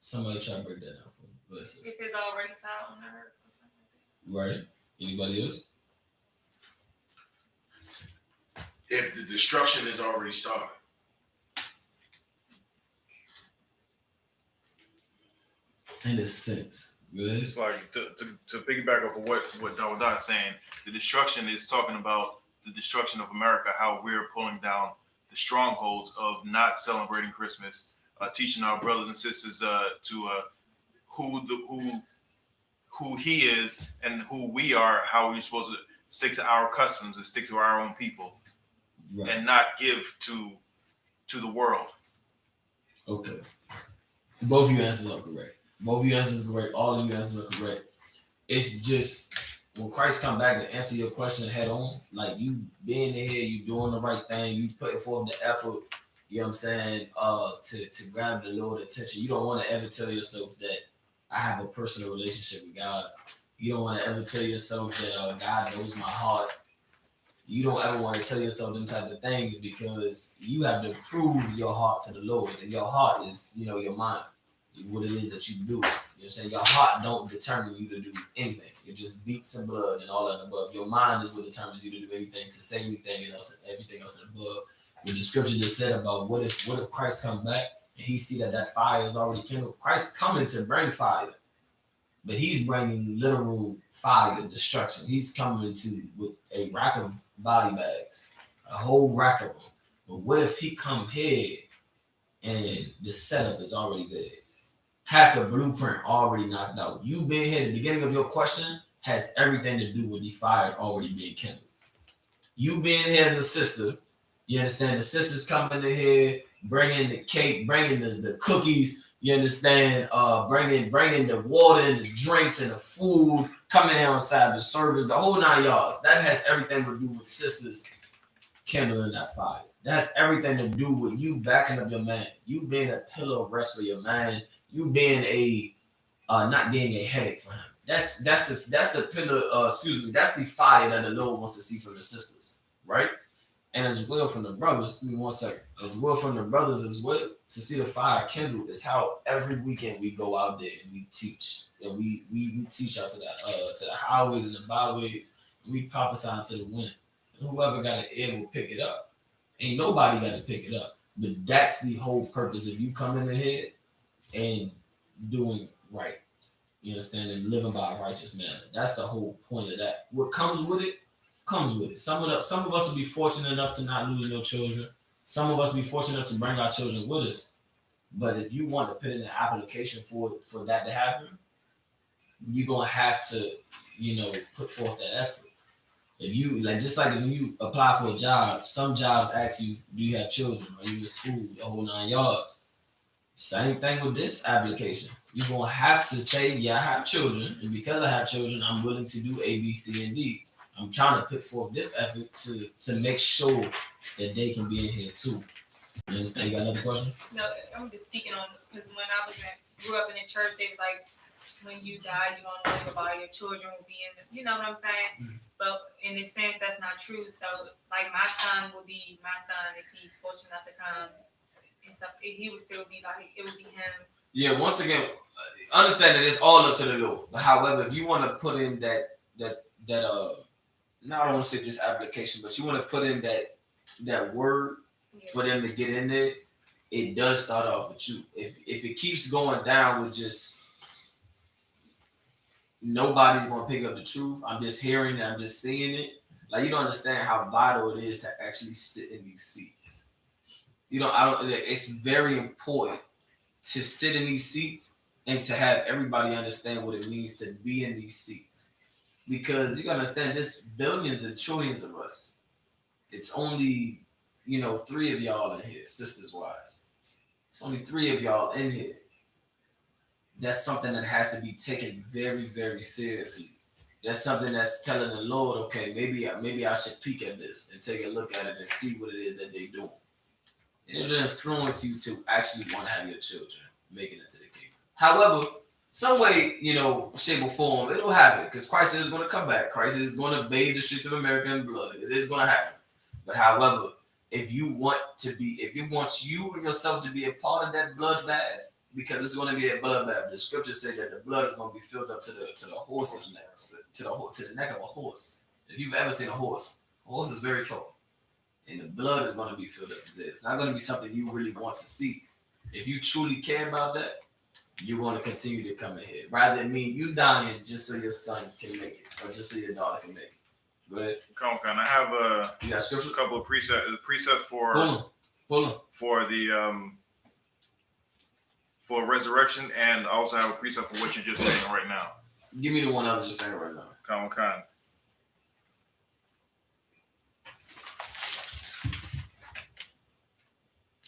somebody try to break that down for me. if it's already found on the earth or something like that. Right? Anybody else? If the destruction is already started. In a sense. Good. It's like to piggyback off of what Dawood is saying, the destruction is talking about the destruction of America, how we're pulling down the strongholds of not celebrating Christmas, teaching our brothers and sisters who he is and who we are, how we're supposed to stick to our customs and stick to our own people, Right. and not give to the world. Okay. Both of your answers are correct. Both of your answers are correct. All of your answers are correct. It's just when Christ come back to answer your question head on, like you being here, you doing the right thing, you putting forth the effort, you know what I'm saying, to grab the Lord's attention. You don't want to ever tell yourself that I have a personal relationship with God. You don't want to ever tell yourself that God knows my heart. You don't ever want to tell yourself them type of things because you have to prove your heart to the Lord. And your heart is, your mind, what it is that you do. You know what I'm saying? Your heart don't determine you to do anything. It just beats and blood and all that above. Your mind is what determines you to do anything, to say anything else, and everything else above. What the scripture just said about what if Christ come back and he see that fire is already kindled. Christ coming to bring fire, but he's bringing literal fire, destruction. He's coming with a rack of body bags, a whole rack of them. But what if he come here and the setup is already there? Half the blueprint already knocked out. You being here at the beginning of your question has everything to do with the fire already being kindled. You being here as a sister, you understand, the sisters coming in here, bringing the cake, bringing the cookies, you understand, bringing the water and the drinks and the food, coming in outside the service, the whole 9 yards. That has everything to do with sisters kindling that fire. That's everything to do with you backing up your man. You being a pillar of rest for your man. You being not being a headache for him. That's the pillar. That's the fire that the Lord wants to see from the sisters, right? And as well from the brothers. Give me 1 second. As well from the brothers as well to see the fire kindled is how every weekend we go out there and we teach. And we teach out to the highways and the byways. And we prophesy to the wind. And whoever got an ear will pick it up. Ain't nobody got to pick it up. But that's the whole purpose of you coming in here and doing right. You understand? And living by a righteous manner. That's the whole point of that. What comes with it, comes with it. Some of us will be fortunate enough to not lose your children. Some of us will be fortunate enough to bring our children with us. But if you want to put in an application for that to happen, you're gonna have to, put forth that effort. If you just like when you apply for a job, some jobs ask you, do you have children? Are you in school? The whole 9 yards. Same thing with this application. You're gonna have to say, yeah, I have children, and because I have children, I'm willing to do A, B, C, and D. I'm trying to put forth this effort to make sure that they can be in here too. You understand? You got another question? No, I'm just speaking on because when I grew up in the church, they was like, when you die, you're gonna live about your children will be in. You know what I'm saying? Mm-hmm. But in a sense, that's not true. So, like, my son will be my son if he's fortunate enough to come and stuff. He would still be like, it would be him. Yeah. Once again, understand that it's all up to the Lord. However, if you want to put in that not I want to say just application, but you want to put in that word for them to get in there, it does start off with you. If it keeps going down with just nobody's going to pick up the truth, I'm just hearing it, I'm just seeing it. Like, you don't understand how vital it is to actually sit in these seats. It's very important to sit in these seats and to have everybody understand what it means to be in these seats. Because you gotta understand, there's billions and trillions of us. It's only, 3 of y'all in here, sisters wise. It's only 3 of y'all in here. That's something that has to be taken very, very seriously. That's something that's telling the Lord, okay, maybe I should peek at this and take a look at it and see what it is that they're doing. And it'll influence you to actually want to have your children make it into the kingdom. However, some way, shape or form, it'll happen because Christ is going to come back. Christ is going to bathe the streets of America in blood. It is going to happen. But however, if you want you and yourself to be a part of that bloodbath, because it's going to be a bloodbath. The scriptures say that the blood is going to be filled up to the horse's neck, to the neck of a horse. If you've ever seen a horse is very tall, and the blood is going to be filled up to this. It's not going to be something you really want to see. If you truly care about that, you're going to continue to come in here, rather than you dying just so your son can make it, or just so your daughter can make it. Go ahead. Come on, I have you got scripture? a couple of precepts for Pull them. for the for resurrection, and I also have a precept for what you're just saying right now. Give me the one I was just saying right now. Come on.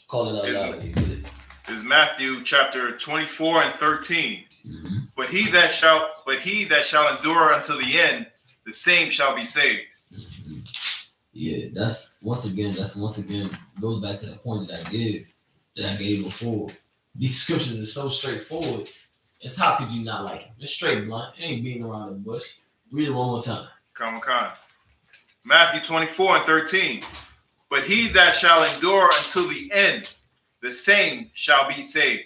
Call it out loud when you get it. Is Matthew chapter 24 and 13. Mm-hmm. But he that shall endure until the end, the same shall be saved. Mm-hmm. Yeah, that's once again goes back to the point that I gave before. These scriptures are so straightforward. It's how could you not like them? It's straight blunt. It ain't beating around the bush. Read it one more time. Come on. Matthew 24 and 13. But he that shall endure until the end, the same shall be saved.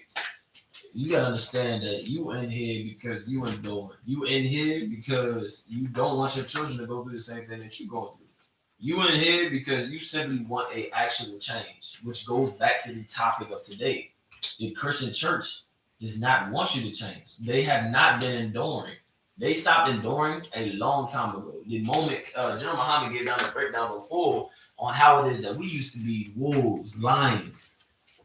You gotta understand that you in here because you enduring. You in here because you don't want your children to go through the same thing that you're going through. You in here because you simply want a actual change, which goes back to the topic of today. The Christian church does not want you to change. They have not been enduring. They stopped enduring a long time ago. The moment General Muhammad gave down the breakdown before on how it is that we used to be wolves, lions,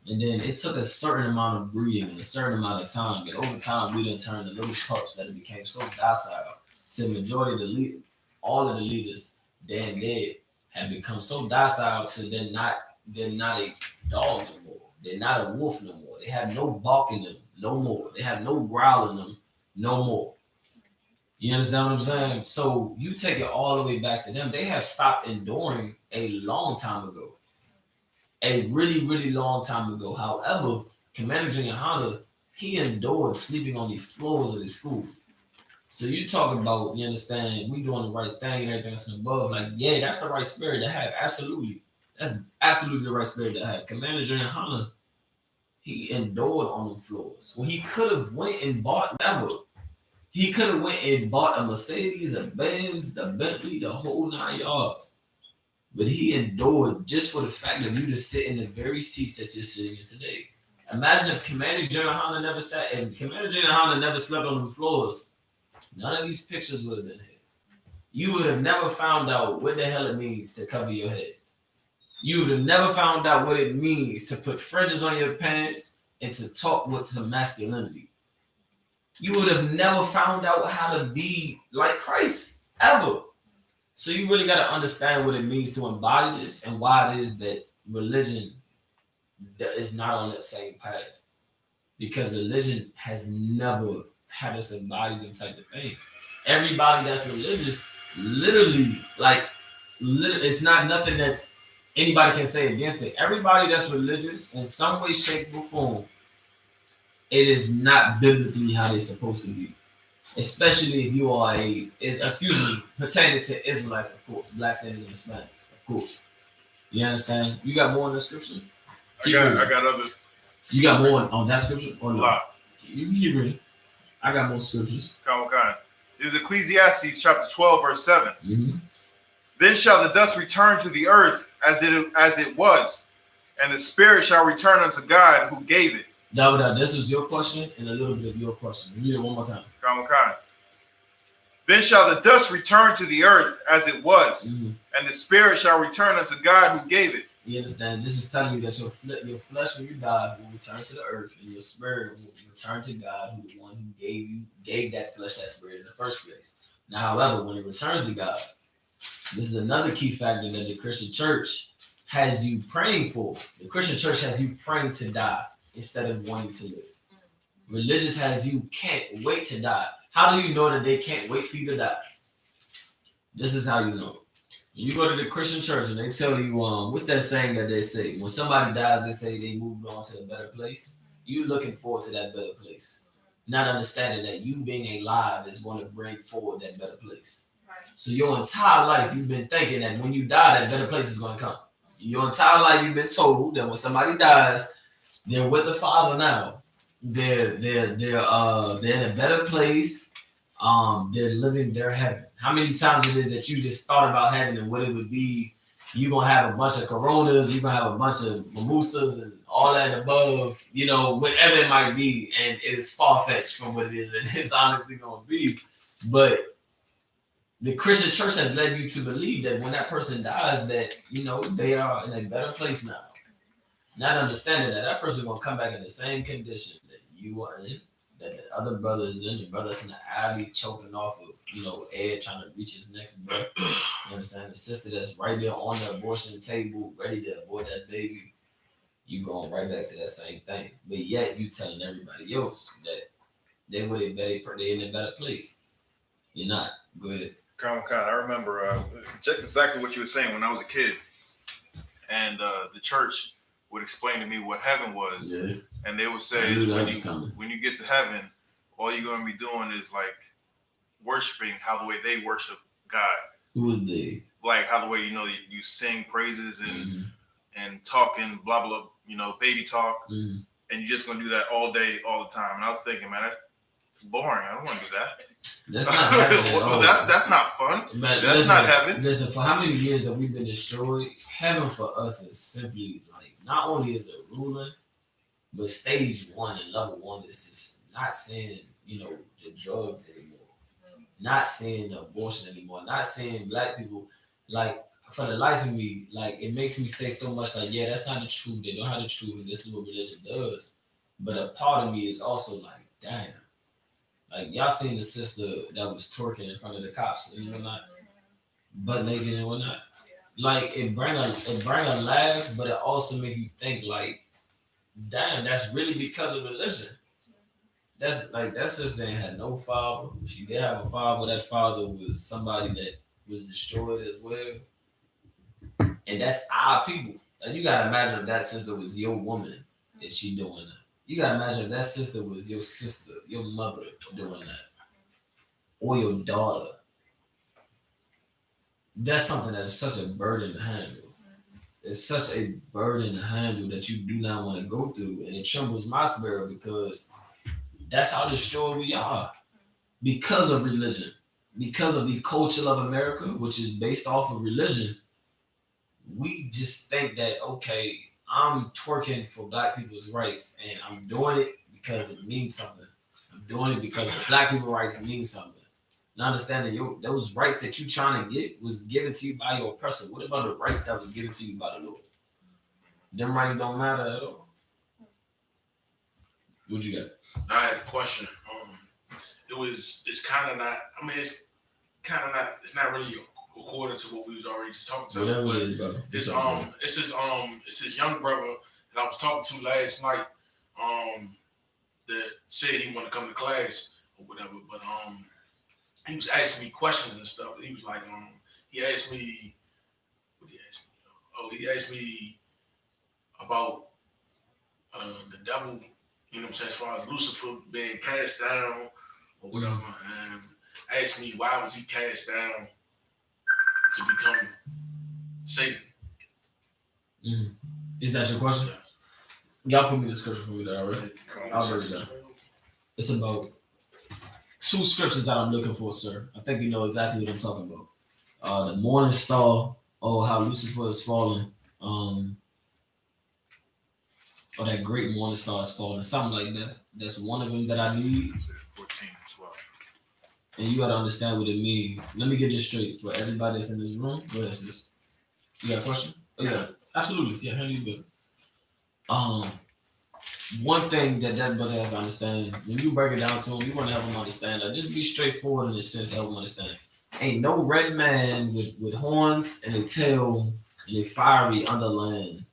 and then it took a certain amount of breeding and a certain amount of time. And over time, we didn't turn the little pups that it became so docile to the majority of the leaders. All of the leaders, damn dead, have become so docile to they're not a dog no more. They're not a wolf no more. They have no bark in them no more. They have no growl in them no more. You understand what I'm saying? So you take it all the way back to them. They have stopped enduring a long time ago. A really, really long time ago. However, Commander YAHANNA, he endured sleeping on the floors of the school. So you talking about, you understand, we doing the right thing and everything that's above. Like, yeah, that's the right spirit to have. Absolutely. That's absolutely the right spirit to have. Commander YAHANNA, he endured on them floors. Well, he could have went and bought He could have went and bought a Mercedes, a Benz, the Bentley, the whole 9 yards. But he endured just for the fact of you to sit in the very seats that you're sitting in today. Imagine if Commander YAHANNA never sat and Commander YAHANNA never slept on the floors. None of these pictures would have been here. You would have never found out what the hell it means to cover your head. You would have never found out what it means to put fringes on your pants and to talk with some masculinity. You would have never found out how to be like Christ, ever. So you really got to understand what it means to embody this and why it is that religion is not on that same path. Because religion has never had us embody them type of things. Everybody that's religious, literally, it's not nothing that's anybody can say against it. Everybody that's religious in some way, shape, or form, it is not biblically how they're supposed to be. Especially if you are pertaining to Israelites, of course, blacks and Hispanics, of course. You understand? You got more in the scripture? I got other. You got more on that scripture? Or A no? lot. You can keep reading. I got more scriptures. Come on. This is Ecclesiastes chapter 12, verse 7. Mm-hmm. Then shall the dust return to the earth as it was, and the spirit shall return unto God who gave it. This was your question and a little bit of your question. Read it one more time. Come on. Then shall the dust return to the earth as it was, and the spirit shall return unto God who gave it. You understand? This is telling you that your flesh, when you die, will return to the earth, and your spirit will return to God, who the one who gave that flesh, that spirit in the first place. Now, however, when it returns to God, this is another key factor that the Christian church has you praying for. The Christian church has you praying to die instead of wanting to live. Religious has you can't wait to die. How do you know that they can't wait for you to die? This is how you know. When you go to the Christian church and they tell you, what's that saying that they say? When somebody dies, they say they moved on to a better place. You looking forward to that better place. Not understanding that you being alive is going to bring forward that better place. Right. So your entire life, you've been thinking that when you die, that better place is going to come. Your entire life, you've been told that when somebody dies, they're with the Father now. They're in a better place. They're living their heaven. How many times it is that you just thought about heaven and what it would be? You're going to have a bunch of Coronas, you're going to have a bunch of mimosas and all that above, you know, whatever it might be. And it is far-fetched from what it is. It's honestly going to be. But the Christian church has led you to believe that when that person dies, that, you know, they are in a better place now. Not understanding that that person is going to come back in the same condition that you are in, that the other brother is in, the brother's in the alley choking off of, you know, air, trying to reach his next breath. You understand? The sister that's right there on the abortion table, ready to abort that baby, you going right back to that same thing. But yet you telling everybody else that they in a better place. You're not. Go ahead. I remember just exactly what you were saying when I was a kid, and the church would explain to me what heaven was, and they would say when you get to heaven, all you're going to be doing is like worshiping how the way they worship God. Who is they? Like how the way, you know, you sing praises and talking blah blah, you know, baby talk, and you're just going to do that all day, all the time. And I was thinking, man, that's boring. I don't want to do that. That's not heaven. That's not fun. But that's not heaven. Listen, for how many years that we've been destroyed, heaven for us is simply like, not only is it ruling, but stage one and level one is just not seeing, you know, the drugs anymore, not seeing the abortion anymore, not seeing black people. Like, for the life of me, like, it makes me say so much like, yeah, that's not the truth. They don't have the truth, and this is what religion does. But a part of me is also like, damn. Like, y'all seen the sister that was twerking in front of the cops and whatnot, butt naked and whatnot. Like, it bring a laugh, but it also make you think like, damn, that's really because of religion. That's like, that sister ain't had no father. She did have a father. That father was somebody that was destroyed as well. And that's our people. Like, you gotta imagine if that sister was your woman and she doing that. You gotta imagine if that sister was your sister, your mother doing that, or your daughter. That's something that is such a burden to handle. It's such a burden to handle that you do not want to go through, and it trembles my spirit because that's how destroyed we are because of religion, because of the culture of America, which is based off of religion. We just think that, okay, I'm twerking for black people's rights, and I'm doing it because it means something. I'm doing it because of black people's rights means something. And understanding those rights that you trying to get was given to you by your oppressor. What about the rights that was given to you by the Lord? Them rights don't matter at all. What you got? I had a question. It's kind of not. I mean, it's kind of not. It's not really according to what we was already just talking to. Whatever It's his young brother that I was talking to last night. That said he want to come to class or whatever, but he was asking me questions and stuff. He was like, he asked me, what did he ask me? Oh, he asked me about the devil. You know what I'm saying? As far as Lucifer being cast down or whatever, and asked me why was he cast down to become Satan. Mm-hmm. Is that your question? Y'all put me the scripture for me that already. I'll read that. It's about 2 scriptures that I'm looking for, sir. I think you know exactly what I'm talking about. The morning star, how Lucifer is falling. Or that great morning star is falling, something like that. That's one of them that I need. 14 as well. And you gotta understand what it means. Let me get this straight for everybody that's in this room. Go ahead, sis. You got a question? Oh yeah, absolutely. Yeah, how do you do? one thing that brother has to understand, when you break it down to him, you want to help him understand. Like, just be straightforward in the sense to help him understand. Ain't no red man with horns and a tail and a fiery underland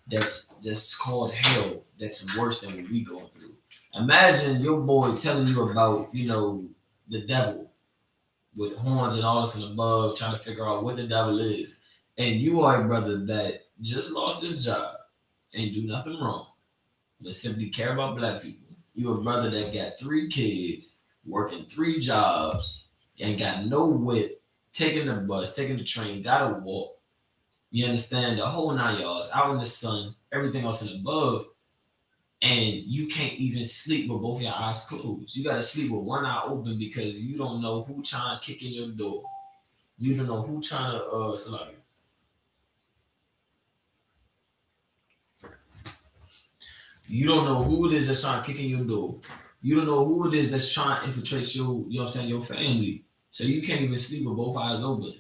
that's called hell that's worse than what we going through. Imagine your boy telling you about, the devil with horns and all this and above, trying to figure out what the devil is. And you are a brother that just lost his job and do nothing wrong, but simply care about black people. You a brother that got 3 kids, working 3 jobs, and got no whip, taking the bus, taking the train, gotta walk. You understand the whole 9 yards, out in the sun, everything else and above, and you can't even sleep with both your eyes closed. You gotta sleep with one eye open because you don't know who trying to kick in your door. You don't know who trying to slug you. You don't know who it is that's trying to kick in your door. You don't know who it is that's trying to infiltrate your family. So you can't even sleep with both eyes open.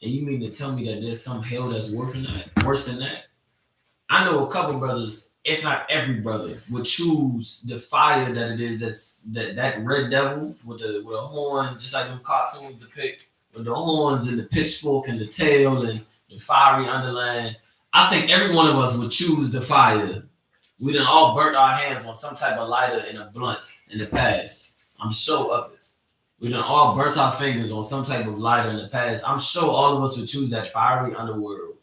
And you mean to tell me that there's some hell that's worse than that? I know a couple brothers, if not every brother, would choose the fire that it is that red devil with a horn, just like them cartoons depict, with the horns and the pitchfork and the tail and the fiery underland. I think every one of us would choose the fire. We done all burnt our hands on some type of lighter and a blunt in the past. I'm sure of it. We done all burnt our fingers on some type of lighter in the past. I'm sure all of us would choose that fiery underworld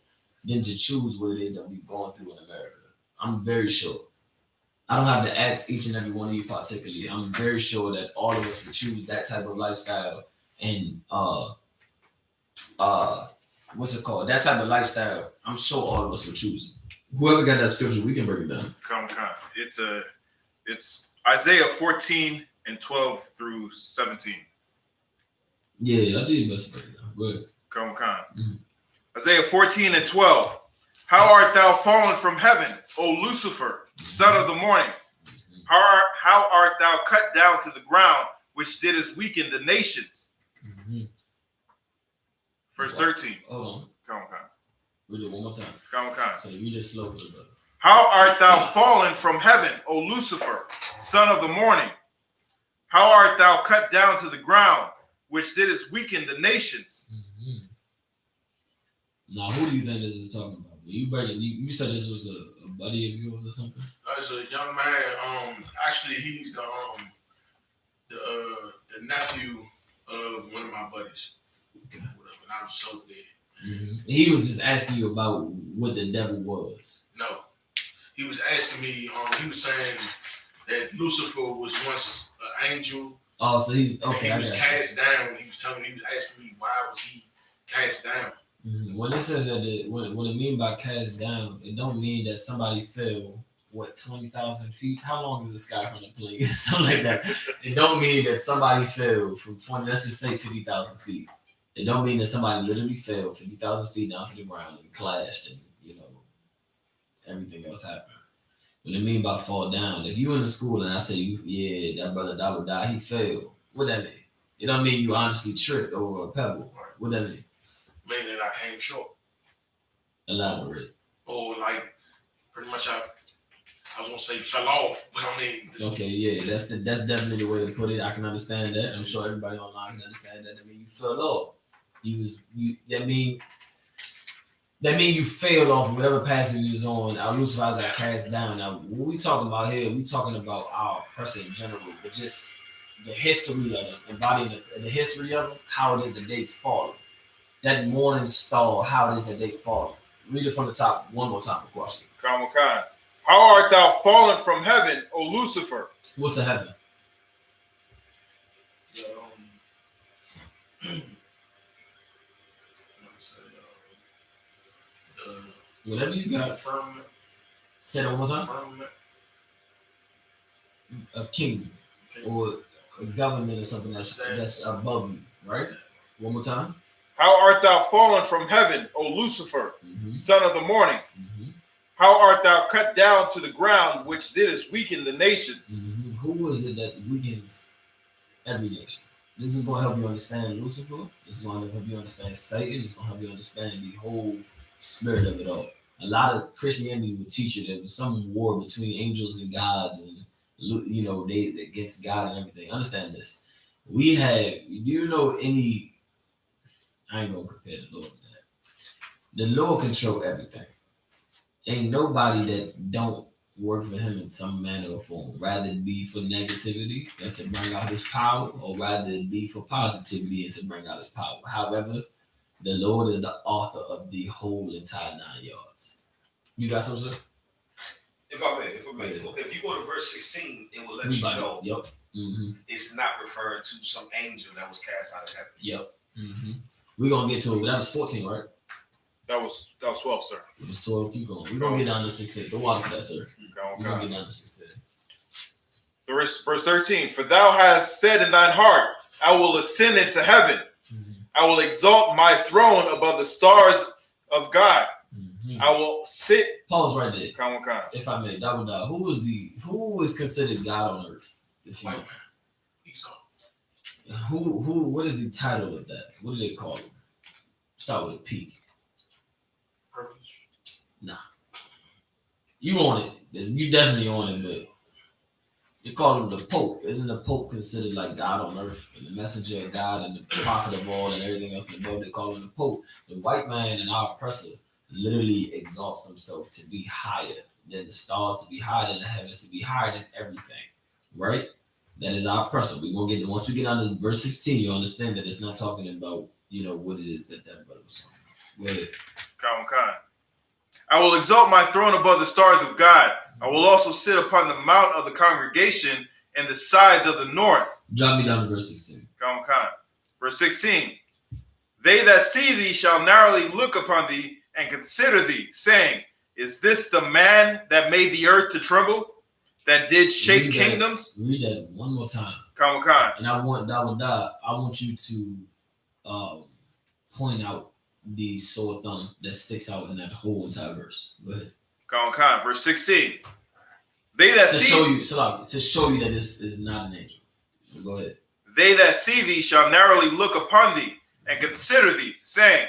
than to choose what it is that we're going through in America. I'm very sure. I don't have to ask each and every one of you particularly. I'm very sure that all of us would choose that type of lifestyle and what's it called? That type of lifestyle. I'm sure all of us would choose it. Whoever got that scripture, we can break it down. Come. It's Isaiah 14:12 through 17. Yeah, I did best break it down. Go ahead. Come. Mm-hmm. Isaiah 14:12. How art thou fallen from heaven, O Lucifer, son of the morning? How art thou cut down to the ground, which didst weaken the nations? Mm-hmm. Verse 13. Hold on. Come. Read it one more time. Come. So read it slow for the brother. How art thou fallen from heaven, O Lucifer, son of the morning? How art thou cut down to the ground, which didst weaken the nations? Mm-hmm. Now, who do you think this is talking about? You said this was a buddy of yours or something? It's a young man. Actually, he's the nephew of one of my buddies. Okay. Whatever. And I was just over there. Mm-hmm. He was just asking you about what the devil was. No, he was asking me. He was saying that Lucifer was once an angel. Oh, so he's okay. He was cast down. He was asking me why was he cast down. Mm-hmm. When it says that, what it mean by cast down, it don't mean that somebody fell 20,000 feet. How long is the sky from the plane? Something like that. It don't mean that somebody fell from 20. Let's just say 50,000 feet. It don't mean that somebody literally fell 50,000 feet down to the ground and clashed and everything else happened. What it mean by fall down? If you in the school and I say that brother that would die, he fell. What that mean? It don't mean you honestly tripped over a pebble. What that mean? Meaning I came short. Elaborate. Or like pretty much I was gonna say fell off, but I mean. Okay, yeah, that's definitely the way to put it. I can understand that. I'm sure everybody online can understand that. I mean, you fell off. That mean you failed off whatever passage you was on. Our Lucifers are cast down. Now, what we talking about here, we talking about our person in general, but just the history of it, embodying the history of it, how it is that they fallen. That morning star, how it is that they fallen. Read it from the top one more time, question. Come. How art thou fallen from heaven, O Lucifer? What's the heaven? Whatever you got. Firmament. Say that one more time. Firmament. A kingdom or a government or something that's above you, right? One more time. How art thou fallen from heaven, O Lucifer, son of the morning? Mm-hmm. How art thou cut down to the ground, which didst weaken the nations? Mm-hmm. Who is it that weakens every nation? This is going to help you understand Lucifer. This is going to help you understand Satan. It's going to help you understand the whole spirit of it all. A lot of Christianity would teach you there was some war between angels and gods, and days against God and everything. Understand this. Do you know any? I ain't gonna compare the Lord to that. The Lord control everything. Ain't nobody that don't work for him in some manner or form. Rather it be for negativity and to bring out his power, or rather it be for positivity and to bring out his power. However, the Lord is the author of the whole entire 9 yards. You got something, sir? If I may, if you go to verse 16, it will let you know. Yep. Mm-hmm. It's not referring to some angel that was cast out of heaven. Yep. Mm-hmm. We're gonna get to it, but that was 14, right? That was 12, sir. It was 12. Keep going. We're gonna get down to 16. Go on for that, sir. Okay. We're gonna get down to 16. Verse 13. For thou hast said in thine heart, I will ascend into heaven. Mm-hmm. I will exalt my throne above the stars of God. Mm-hmm. I will sit. Pause right there. Come on. If I may, double down. Who was considered God on earth? White man. Esau. What is the title of that? What do they call him? Start with a P. Privilege. Nah. You on it. You definitely on it, but they call him the Pope. Isn't the Pope considered like God on earth and the messenger of God and the prophet of all and everything else in the world? They call him the Pope. The white man and our oppressor literally exalts himself to be higher than the stars, to be higher than the heavens, to be higher than everything. Right? That is our oppressor. Once we get on this verse 16, you understand that it's not talking about, what it is that brother was talking about. Go ahead. Come. I will exalt my throne above the stars of God. I will also sit upon the mount of the congregation and the sides of the north. Drop me down to verse 16. Come. Verse 16. They that see thee shall narrowly look upon thee and consider thee, saying, is this the man that made the earth to tremble, that did shake kingdoms? Read that one more time. Come. And I want you to point out the sore thumb that sticks out in that whole entire verse. Go ahead. Come. Verse 16. They that to show you that this is not an angel. Go ahead. They that see thee shall narrowly look upon thee and consider thee, saying,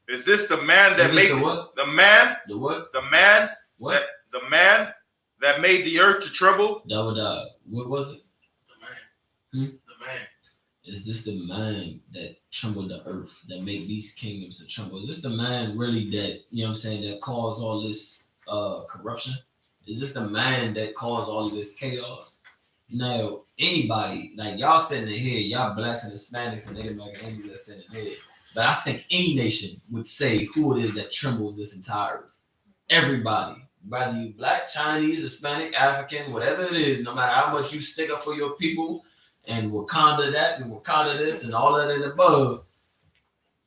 is this the man that made the man? The what? The man. What? The man that made the earth to tremble? What was it? The man. The man. Is this the man that trembled the earth, that made these kingdoms to tremble? Is this the man really that, that caused all this corruption? Is this the man that caused all of this chaos? Now, anybody, like y'all sitting in here, y'all blacks and Hispanics and Native American Indians that sitting in here, but I think any nation would say who it is that trembles this entire earth. Everybody. Whether you black, Chinese, Hispanic, African, whatever it is, no matter how much you stick up for your people and Wakanda that and Wakanda this and all that and above,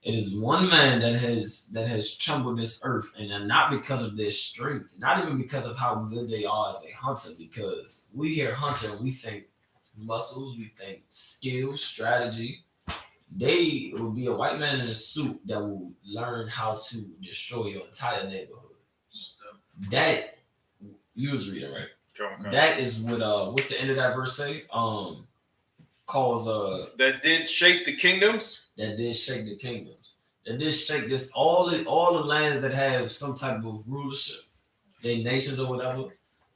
it is one man that has trembled this earth, and not because of their strength, not even because of how good they are as a hunter, because we hear hunter and we think muscles, we think skill, strategy. They will be a white man in a suit that will learn how to destroy your entire neighborhood. That you was reading, right? Okay. That is what what's the end of that verse say? Calls that did shake the kingdoms. That did shake the kingdoms. That did shake this all the lands that have some type of rulership, they nations or whatever.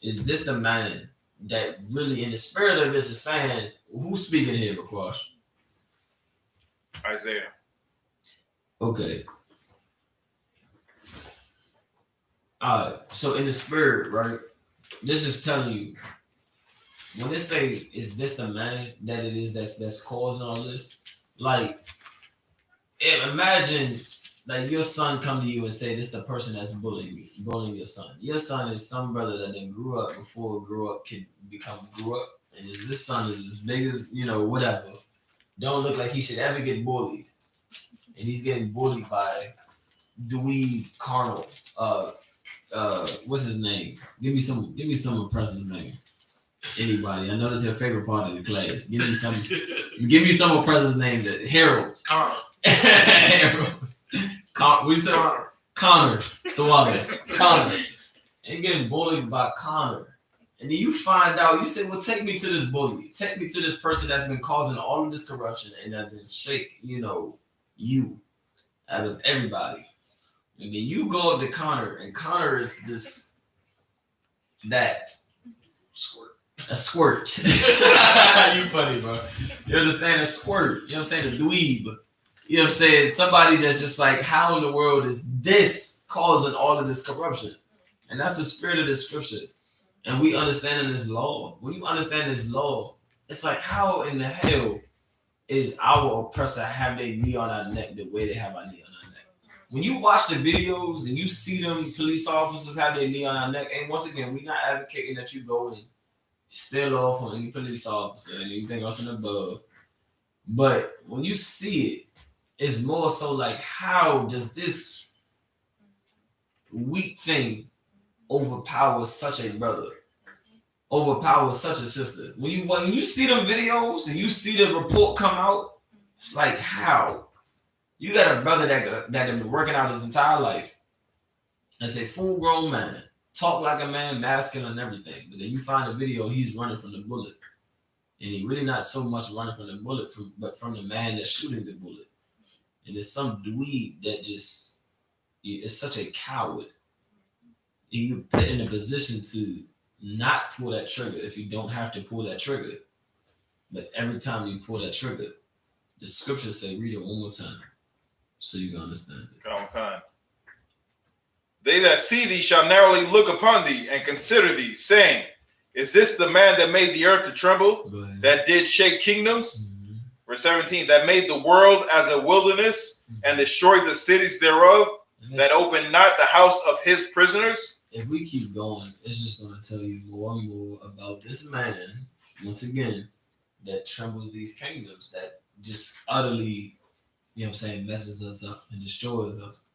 Is this the man that really in the spirit of this is saying, who's speaking here, Bakwash? Isaiah. Okay. All right. So in the spirit, right? This is telling you, when they say, is this the man that it is that's causing all this? Like, imagine like your son come to you and say, this is the person that's bullying your son. Your son is some brother that then grew up, could grew up. And this son is as big as, whatever. Don't look like he should ever get bullied. And he's getting bullied by Dewey Carnal. What's his name? Give me some oppressor's name. Anybody? I know that's your favorite part of the class. Give me some oppressor's name. That Harold. Connor. Harold. Connor. The water. Connor. And getting bullied by Connor. And then you find out, you say, well, take me to this bully. Take me to this person that's been causing all of this corruption and that then shake, you out of everybody. And then you go up to Connor, and Connor is just that Squirt. a squirt. You funny, bro. You understand? A squirt. You know what I'm saying? A dweeb. You know what I'm saying? Somebody that's just like, how in the world is this causing all of this corruption? And that's the spirit of the scripture. And we understanding this law. When you understand this law, it's like, how in the hell is our oppressor have their knee on our neck the way they have our knee on our neck? When you watch the videos and you see them police officers have their knee on our neck, and once again, we're not advocating that you go and steal off on any police officer and anything else and above. But when you see it, it's more so like, how does this weak thing overpower such a brother, overpower such a sister? When you see them videos and you see the report come out, it's like, how? You got a brother that has been working out his entire life as a full-grown man, talk like a man, masculine and everything, but then you find a video, he's running from the bullet. And he really not so much running from the bullet, but from the man that's shooting the bullet. And it's some dweeb that just is such a coward. And you put in a position to not pull that trigger if you don't have to pull that trigger. But every time you pull that trigger, the scriptures say, read it one more time so you can understand it. Come on. They that see thee shall narrowly look upon thee and consider thee, saying, is this the man that made the earth to tremble, that did shake kingdoms? Mm-hmm. Verse 17, that made the world as a wilderness, and destroyed the cities thereof, that opened not the house of his prisoners. If we keep going, it's just going to tell you more and more about this man, once again, that trembles these kingdoms, that just utterly, you know what I'm saying, messes us up and destroys us.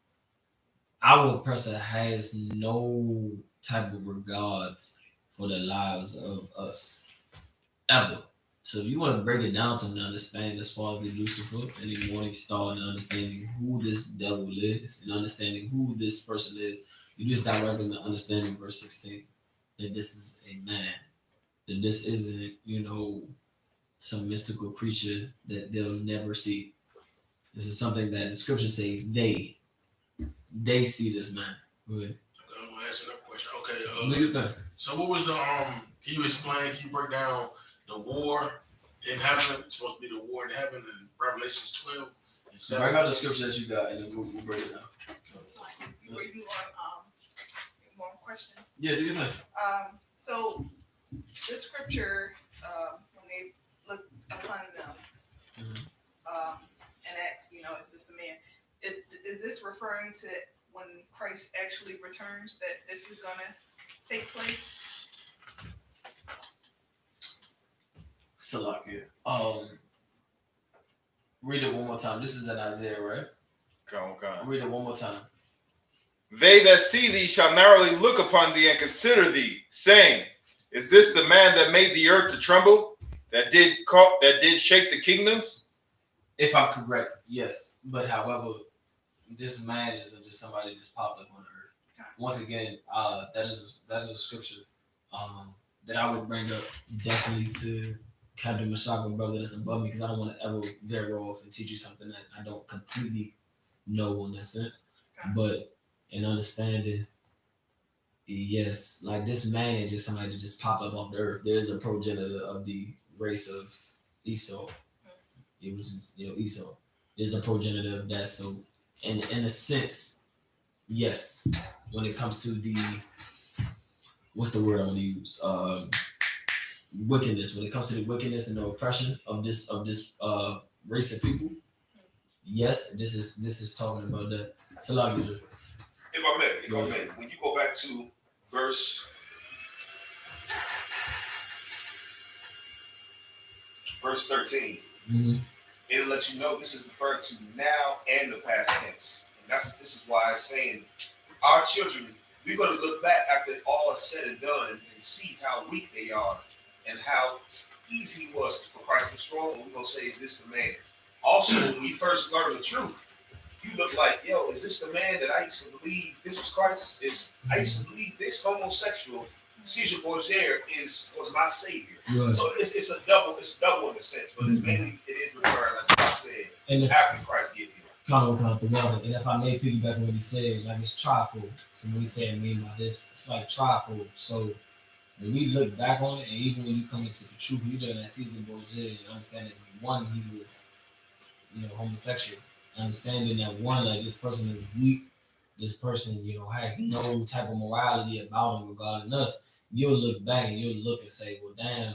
Our oppressor has no type of regards for the lives of us, ever. So if you want to break it down to understand as far as the Lucifer and the morning star and understanding who this devil is and understanding who this person is, you just directly understanding verse 16, that this is a man, that this isn't, you know, some mystical creature that they'll never see. This is something that the scriptures say they see this man. Go ahead. I'm gonna ask you another question. Okay. So what was the can you explain? Can you break down the war in heaven? It's supposed to be the war in heaven in Revelations 12 and 7. Break out the scripture that you got, and then we'll break it down. You want one question? Yeah, do you think? So the scripture, when they look upon them, and ask, you know, is this the man? Is this referring to when Christ actually returns, that this is gonna take place? Salakia. Read it one more time. This is in Isaiah, right? Come on. Read it one more time. They that see thee shall narrowly look upon thee and consider thee, saying, is this the man that made the earth to tremble, that did shake the kingdoms? If I'm correct, yes. But however, this man isn't just somebody that's popped up on the earth. Once again, that is a scripture that I would bring up definitely to Captain Mashaka, brother that's above me, because I don't want to ever veer off and teach you something that I don't completely know in that sense. But in understanding, yes, like this man ain't just somebody that just popped up off the earth. There's a progenitor of the race of Esau, which is, you know, Esau. There's a progenitor of that. So in a sense, yes, when it comes to the, what's the word I want to use? Wickedness. When it comes to the wickedness and the oppression of this race of people, yes, this is talking about that. Salaam, sir. If I may, when you go back to verse 13, it'll let you know this is referred to now and the past tense. And this is why it's saying our children, we're going to look back after all is said and done and see how weak they are and how easy it was for Christ to be strong. And we're going to say, is this the man? Also, when we first learned the truth, you look like, yo, is this the man that I used to believe this was Christ? I used to believe this homosexual Caesar Borgia was my savior. Right. So it's double in a sense, but it's mainly, it is referring, like I said, after Christ gave him. Come together. And if I may piggyback on what he said, like it's trifold. So when he said mean by this, it's like trifold. So when we look back on it, and even when you come into the truth, you during that season goes in, understanding one, he was, homosexual. Understanding that one, like this person is weak, this person, has no type of morality about him regarding us. You'll look back and you'll look and say, well, damn,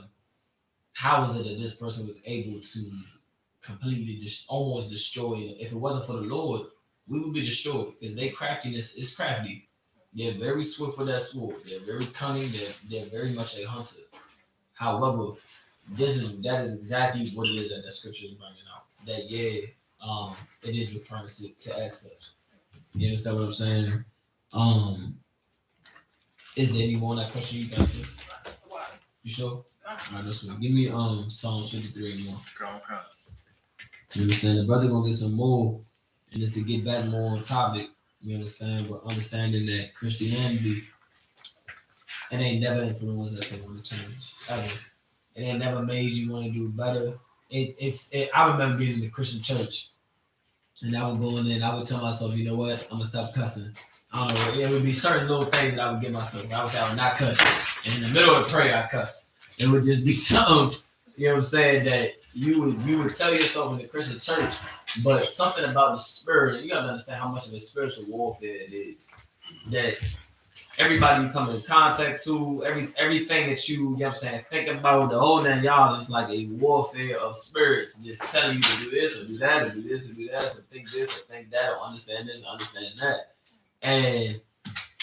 how is it that this person was able to completely almost destroy it? If it wasn't for the Lord, we would be destroyed because their craftiness is crafty. They're very swift with that sword. They're very cunning. They're very much a hunter. However, that is exactly what it is that scripture is bringing out. That it is referring to as such. You understand what I'm saying? Is there any more on that question you guys sis? You sure? All right, that's one. Give me Psalm 53 and more. Okay. You understand? The brother gonna get some more, and just to get back more on topic. You understand? But understanding that Christianity, it ain't never influenced us to want to change ever. It ain't never made you want to do better. I remember being in the Christian church, and I would go in there and I would tell myself, you know what, I'm gonna stop cussing. I don't know. It would be certain little things that I would give myself. I would say I would not cuss, and in the middle of the prayer, I cuss. It would just be something, you know what I'm saying, that you would tell yourself in the Christian church, but something about the spirit, you gotta understand how much of a spiritual warfare it is. That everybody you come in contact to, everything that you know what I'm saying, think about, the whole nine yards is like a warfare of spirits just telling you to do this or do that or do this or do that or think this or think that or understand this or understand that. And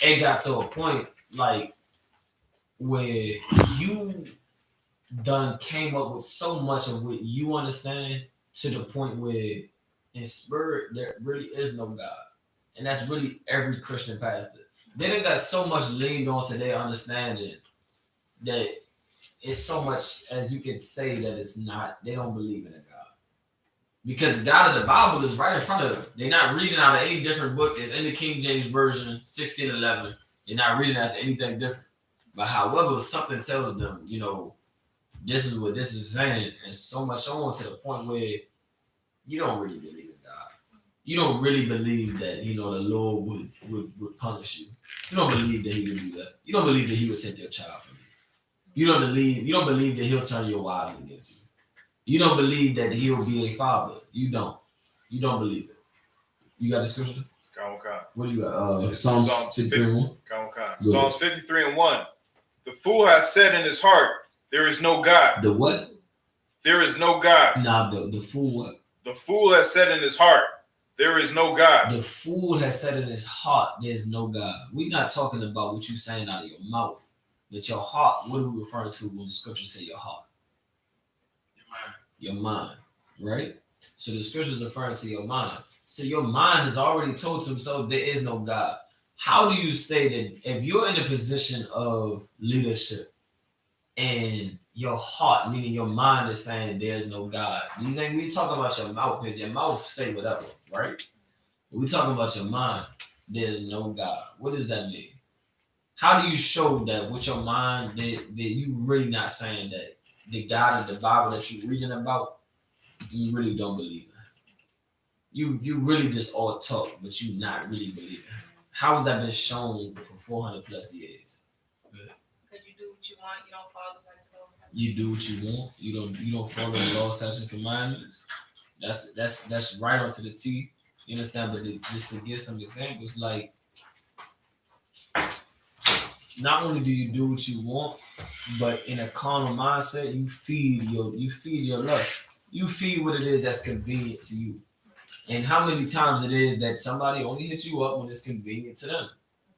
it got to a point like where you done came up with so much of what you understand to the point where in spirit there really is no God. And that's really every Christian pastor. They done got so much leaned onto their understanding that it's so much as you can say that it's not, they don't believe in a God. Because the God of the Bible is right in front of them. They're not reading out of any different book. It's in the King James Version, 1611. They're not reading out of anything different. But however, something tells them, this is what this is saying, and so much on to the point where you don't really believe in God. You don't really believe that, the Lord would punish you. You don't believe that he would do that. You don't believe that he would take your child from you. You don't believe that he'll turn your wives against you. You don't believe that he'll be a father. You don't believe it. You got the scripture? What do you got? Psalms 53 and 1. Psalms 53 and 1. The fool has said in his heart, there is no God. The what? There is no God. Nah, the fool what? The fool has said in his heart, there is no God. The fool has said in his heart, there is no God. We're not talking about what you're saying out of your mouth, but your heart. What are we referring to when the scripture say your heart? Your mind, right? So the scripture is referring to your mind. So your mind has already told to himself there is no God. How do you say that if you're in a position of leadership and your heart, meaning your mind, is saying there's no God? These ain't we talking about your mouth, because your mouth say whatever, right? We talking about your mind. There's no God. What does that mean? How do you show that with your mind that you really not saying that the God of the Bible that you're reading about, you really don't believe in? You really just all talk, but you not really believe in. How has that been shown for 400 plus years? Because you do what you want, you don't follow the laws. You do what you want. You don't follow the law, statutes, and commandments. That's right onto the T. You understand? But just to give some examples, like not only do you do what you want, but in a carnal mindset, you feed your lust. You feed what it is that's convenient to you. And how many times it is that somebody only hits you up when it's convenient to them?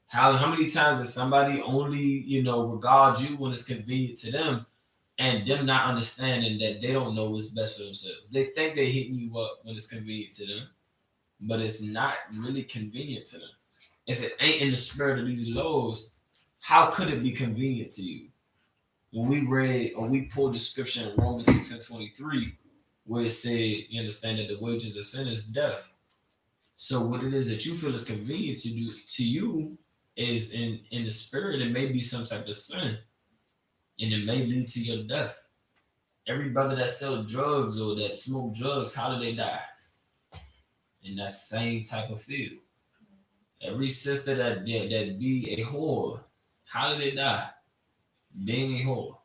How many times does somebody only, regard you when it's convenient to them, and them not understanding that they don't know what's best for themselves? They think they're hitting you up when it's convenient to them, but it's not really convenient to them. If it ain't in the spirit of these laws, how could it be convenient to you? When we read or we pulled the scripture in Romans 6 and 23, where it said, you understand that the wages of sin is death. So what it is that you feel is convenient to you is in the spirit, it may be some type of sin, and it may lead to your death. Every brother that sell drugs or that smoke drugs, how do they die? in that same type of field. Every sister that be a whore, how did they die? Being a whore.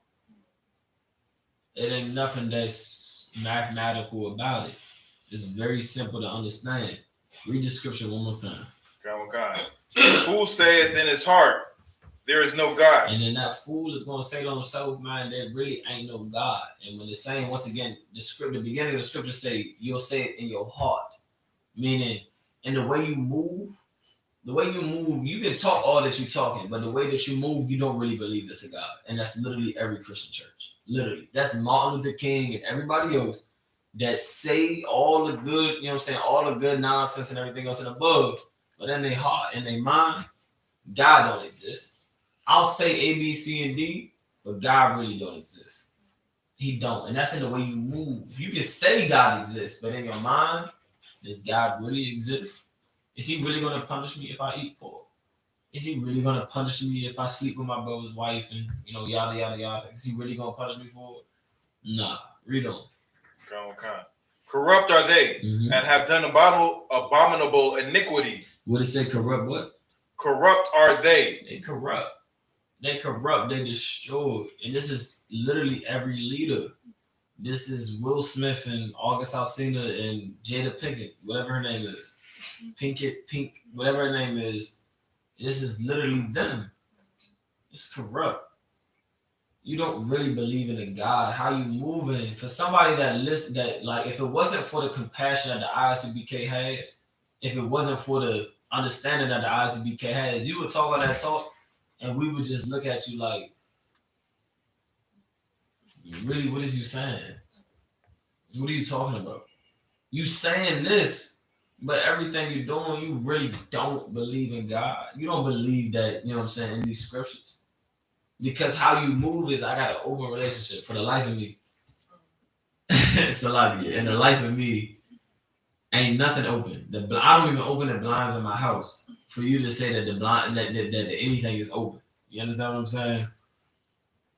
It ain't nothing that's mathematical about it. It's very simple to understand. Read the scripture one more time. God. The fool saith in his heart, there is no God. And then that fool is going to say to himself, man, there really ain't no God. And when it's saying, once again, the beginning of the scripture say, you'll say it in your heart. Meaning, in the way you move, you can talk all that you're talking, but the way that you move, you don't really believe it's a God. And that's literally every Christian church. Literally. That's Martin Luther King and everybody else that say all the good, you know what I'm saying, all the good nonsense and everything else and above, but in their heart and their mind, God don't exist. I'll say A, B, C, and D, but God really don't exist. He don't. And that's in the way you move. You can say God exists, but in your mind, does God really exist? Is he really going to punish me if I eat pork? Is he really going to punish me if I sleep with my brother's wife and, yada, yada, yada? Is he really going to punish me for it? Nah. Read on. Corrupt are they, and have done abominable iniquity. What it say, corrupt what? Corrupt are they. They corrupt. They corrupt. They destroy. And this is literally every leader. This is Will Smith and August Alsina and Jada Pinkett, whatever her name is. Pink, whatever her name is. This is literally them. It's corrupt. You don't really believe in a God. How you moving? For somebody if it wasn't for the compassion that the I.S.U.P.K has, if it wasn't for the understanding that the I.S.U.P.K has, you would talk all that talk, and we would just look at you like, really, what is you saying? What are you talking about? You saying this, but everything you're doing, you really don't believe in God. You don't believe that, you know what I'm saying, in these scriptures. Because how you move is, I got an open relationship for the life of me. It's a lot of you. In the life of me, ain't nothing open. I don't even open the blinds in my house for you to say that that anything is open. You understand what I'm saying?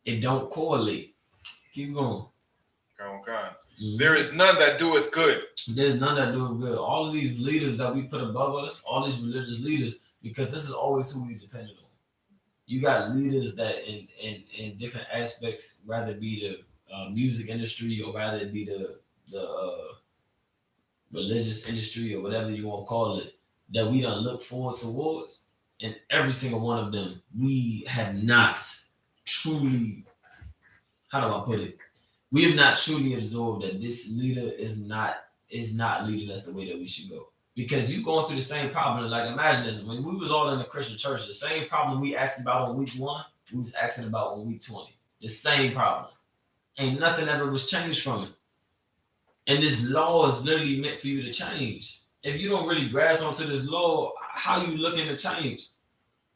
It don't correlate. Keep going. There is none that doeth good. There's none that doeth good. All of these leaders that we put above us, all these religious leaders, because this is always who we depended on. You got leaders that in different aspects, rather be the music industry or rather it be the religious industry or whatever you want to call it, that we don't look forward towards. And every single one of them, we have not truly, how do I put it? We have not truly absorbed that this leader is not leading us the way that we should go. Because you going through the same problem. Like, imagine this. When we was all in the Christian church, the same problem we asked about on week 1, we was asking about on week 20. The same problem. Ain't nothing ever was changed from it. And this law is literally meant for you to change. If you don't really grasp onto this law, how you looking to change?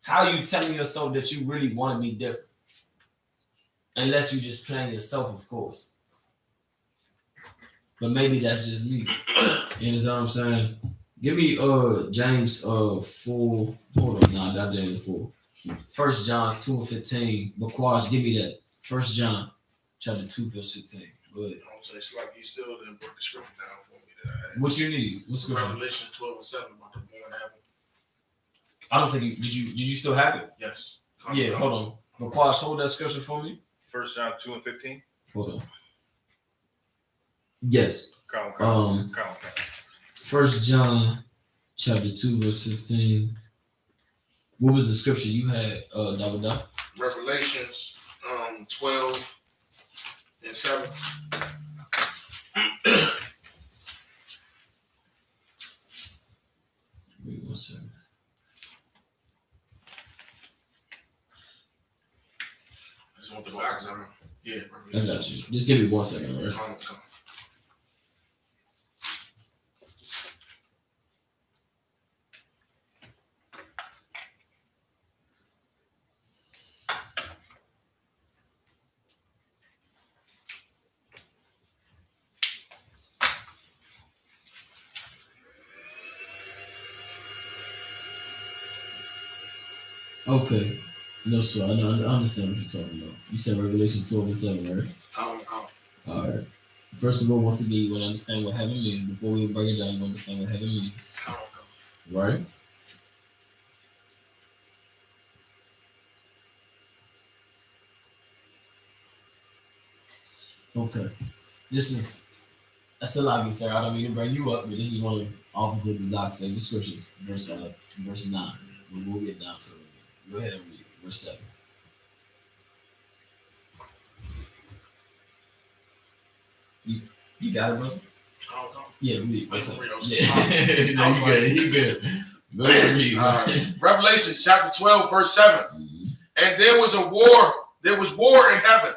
How you telling yourself that you really want to be different? Unless you just playing yourself, of course. But maybe that's just me. You understand what I'm saying? Give me James 4. Hold on, nah, not James 4. 1 John 2:15. Bakwash, give me that. 1 John chapter 2, verse 15. Go ahead. It's like you still didn't break the scripture down for me that What you need? What's scripture? Revelation 12:7 about the born heaven. I don't think did you still have it? Yes. Yeah, hold on. Bakwash, hold that scripture for me. 1 John 2:15. Hold on. Yes. Count. 1 John chapter 2, verse 15. What was the scripture you had, Davida? Revelations 12 and 7. Wait 1 second. I just want the box on. Yeah, I got you. Just give me 1 second, all right? Come. Okay. No, sir. I understand what you're talking about. You said Revelation 12 and 7, right? Come. All right. First of all, once again, you want to understand what heaven means. Before we break it down, you want to understand what heaven means. Right? Okay. This is a salagi, sir. I don't mean to bring you up, but this is one of Officer Zach's favorite scriptures, verse 9. We'll get down to it. Go ahead and read it. Verse 7. You got it, brother? Yeah, read it. Verse 7. Yeah. No, you good. Go ahead and read. Revelation chapter 12, verse 7. Mm-hmm. And there was war in heaven.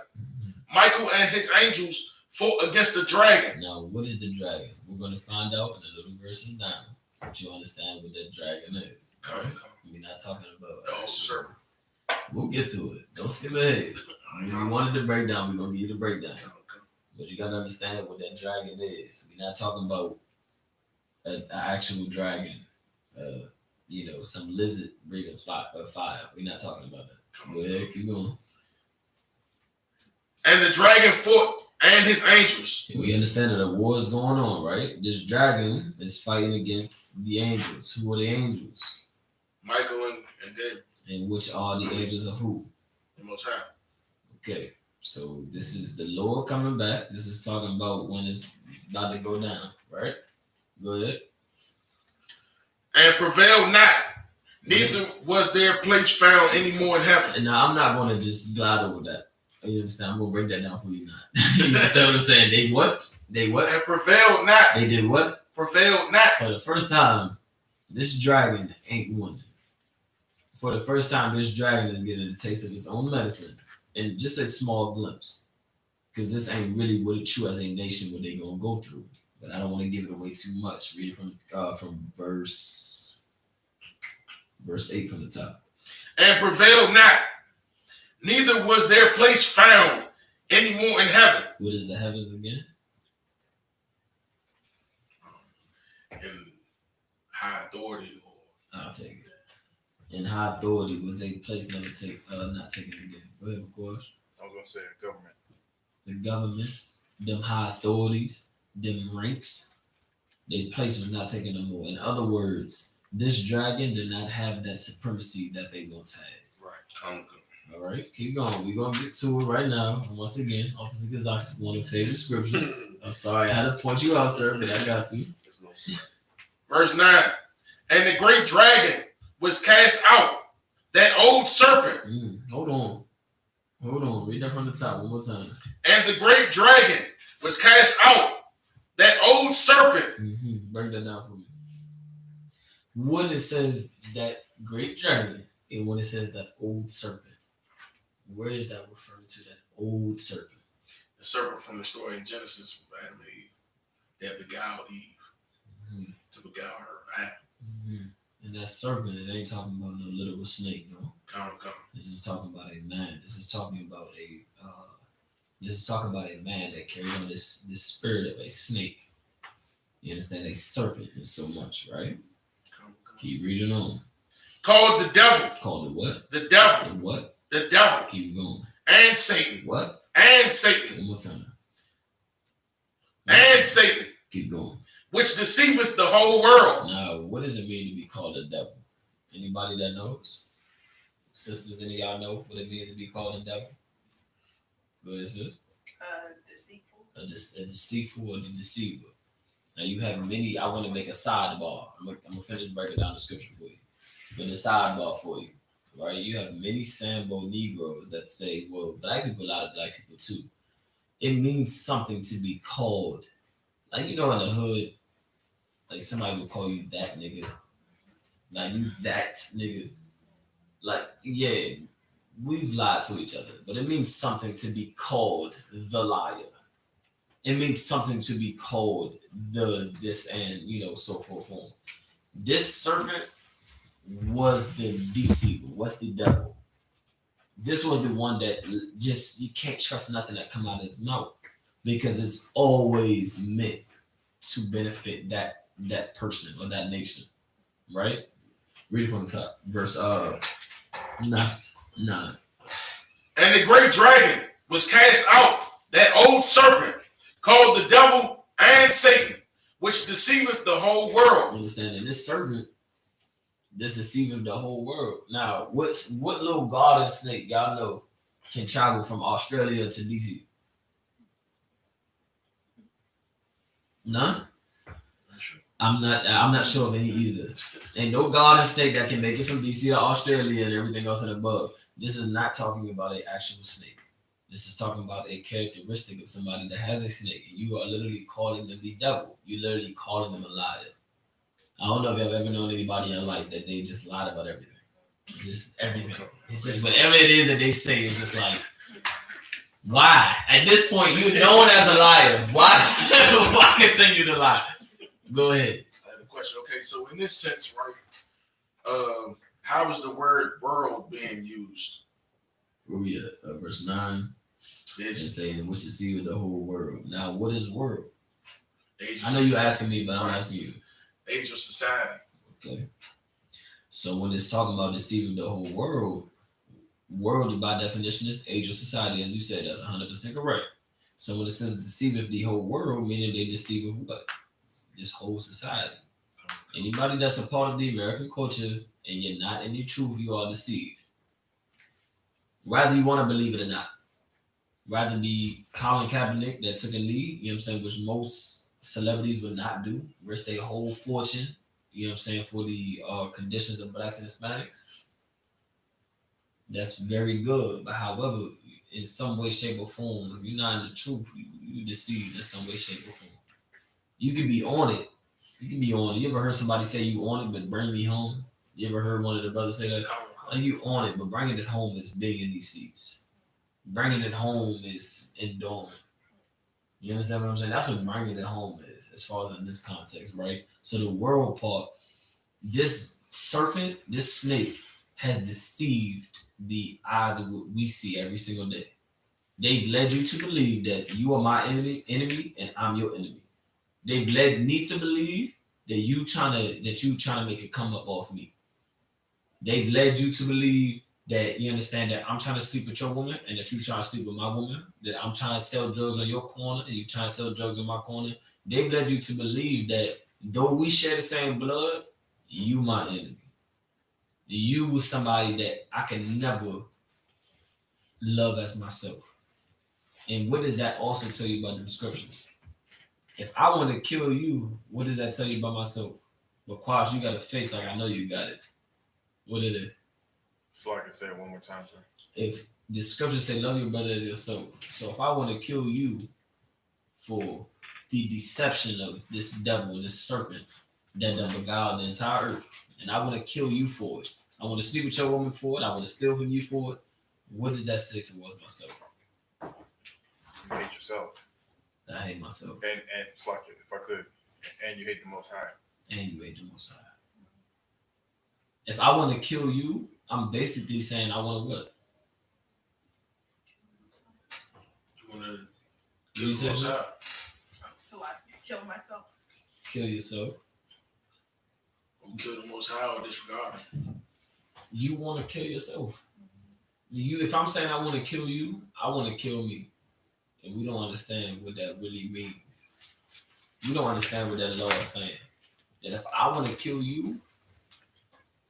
Michael and his angels fought against the dragon. Now, what is the dragon? We're going to find out in the little verses down. But you understand what that dragon is. Right? We're not talking about the old serpent. We'll get to it. Don't skip ahead. When we wanted the breakdown, we're going to give you the breakdown. But you got to understand what that dragon is. We're not talking about an actual dragon. Some lizard breathing fire. We're not talking about that. Go ahead, keep going. And the dragon fought and his angels. We understand that a war is going on, right? This dragon is fighting against the angels. Who are the angels? Michael and Gabriel. And which are the angels of who? The Most High. Okay, so this is the Lord coming back. This is talking about when it's about to go down, right? Go ahead. And prevailed not. Neither was their place found any more in heaven. And now I'm not going to just glide over that. You understand? I'm going to break that down for you now. You understand what I'm saying? They what? They what? And prevailed not. They did what? Prevailed not. For the first time, this dragon ain't winning. For the first time, this dragon is getting a taste of its own medicine. And just a small glimpse. Because this ain't really what it's true as a nation, what they're going to go through. But I don't want to give it away too much. Read it from verse 8 from the top. And prevailed not. Neither was their place found any more in heaven. What is the heavens again? In high authority. I'll take it. In high authority, was they place not taken again? Go ahead, of course. I was going to say the government. The government, them high authorities, them ranks, their place was not taken no more. In other words, this dragon did not have that supremacy that they once had. Right. All right, keep going. We're going to get to it right now. And once again, Officer Kazak's one of the favorite scriptures. I'm sorry I had to point you out, sir, but I got to. Verse 9. And the great dragon was cast out, that old serpent. Hold on. Read that from the top one more time. And the great dragon was cast out, that old serpent. Break that down for me. When it says that great dragon and when it says that old serpent, where is that referring to, that old serpent? The serpent from the story in Genesis with Adam and Eve that beguiled Eve to beguile her, Adam. And that serpent, it ain't talking about no literal snake, no. Come. This is talking about a man. This is talking about a man that carries on this spirit of a snake. You understand? A serpent and so much, right? Come. Keep reading on. Called the devil. Called the what? The devil. The what? The devil. Keep going. And Satan. What? And Satan. One more time. And Satan. Keep going. Which deceiveth the whole world. Now, what does it mean to be called a devil? Anybody that knows? Sisters, any of y'all know what it means to be called a devil? What is this? Deceitful. A deceitful or the deceiver. Now, you have many. I want to make a sidebar. I'm going to finish breaking down the scripture for you. But the sidebar for you. Right? You have many Sambo Negroes that say, well, black people, a lot of black people too. It means something to be called. Like, in the hood, like somebody would call you that nigga. Like, you that nigga. Like, yeah, we've lied to each other. But it means something to be called the liar. It means something to be called this and, so forth. This serpent was the deceiver. What's the devil? This was the one that just, you can't trust nothing that come out of his mouth because it's always meant to benefit that person or that nation, right? Read it from the top. Verse 9. And the great dragon was cast out, that old serpent, called the devil and Satan, which deceiveth the whole world. Understand that this serpent, this deceiving the whole world. Now, what little garden snake y'all know can travel from Australia to DC? None. I'm not sure of any either. Ain't no garden snake that can make it from DC to Australia and everything else and above. This is not talking about an actual snake. This is talking about a characteristic of somebody that has a snake. You are literally calling them the devil. You're literally calling them a liar. I don't know if you've ever known anybody in life that they just lied about everything. Just everything. It's just whatever it is that they say is just like, why? At this point, you're known as a liar. Why continue to lie? Go ahead. I have a question. Okay, so in this sense, right, how is the word world being used? Where we at? Verse 9. It's saying, which is see the whole world. Now, what is world? I know you're asking me, but I'm asking you. Age of society. Okay. So when it's talking about deceiving the whole world by definition is age of society, as you said, that's 100% correct. So when it says deceiveth the whole world, meaning they deceive what? This whole society. Anybody that's a part of the American culture and you're not in the truth, you are deceived. Whether you want to believe it or not. Rather be Colin Kaepernick that took a lead, you know what I'm saying, which most celebrities would not do, risk their whole fortune, you know what I'm saying, for the conditions of blacks and Hispanics. That's very good. But however, in some way, shape, or form, if you're not in the truth, you deceived in some way, shape, or form. You can be on it. You can be on it. You ever heard somebody say you on it, but bring me home? You ever heard one of the brothers say that? Like, you on it, but bringing it home is big in these seats. Bringing it home is enduring. You understand what I'm saying? That's what bringing it home is, as far as in this context, right? So the world part, this serpent, this snake, has deceived the eyes of what we see every single day. They've led you to believe that you are my enemy, and I'm your enemy. They've led me to believe that you trying to make it come up off me. They've led you to believe that you understand that I'm trying to sleep with your woman and that you trying to sleep with my woman, that I'm trying to sell drugs on your corner and you trying to sell drugs on my corner. They've led you to believe that though we share the same blood, you my enemy. You was somebody that I can never love as myself. And what does that also tell you about the scriptures? If I want to kill you, what does that tell you about myself? But Quash, you got a face like I know you got it. What is it? So I can say it one more time, sir. If the scriptures say love your brother as yourself. So if I want to kill you for the deception of this devil, this serpent that done beguiled the entire earth, and I want to kill you for it, I want to sleep with your woman for it, I want to steal from you for it, what does that say towards myself? You hate yourself. I hate myself. And it's like, if I could, and you hate the Most High. And you hate the Most High. If I want to kill you, I'm basically saying I want to what? You want to kill yourself? So I kill myself. Kill yourself. Kill the Most High or disregard him. You want to kill yourself. If I'm saying I want to kill you, I want to kill me. And we don't understand what that really means. We don't understand what that law is saying. That if I want to kill you,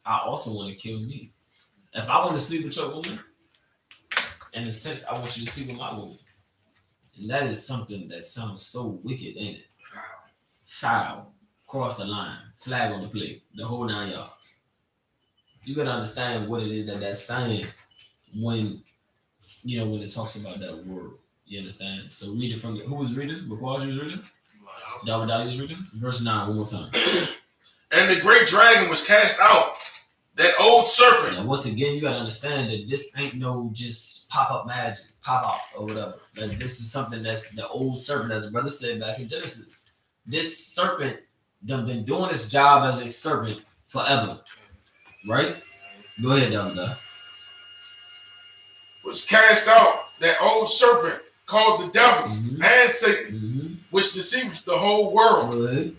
I also want to kill me. If I want to sleep with your woman, in a sense, I want you to sleep with my woman. And that is something that sounds so wicked, ain't it? Foul. Cross the line. Flag on the plate. The whole 9 yards. You got to understand what it is that that's saying when it talks about that word. You understand? So read it from who was reading? Because was reading? Dawid was reading? Verse 9, one more time. And the great dragon was cast out, that old serpent. Now, once again, you gotta understand that this ain't no just pop-up magic, pop-up or whatever. Like, this is something that's the old serpent, as the brother said back in Genesis. This serpent done been doing its job as a serpent forever. Right? Go ahead, Dawid. Was cast out, that old serpent called the devil and Satan, which deceived the whole world. Good.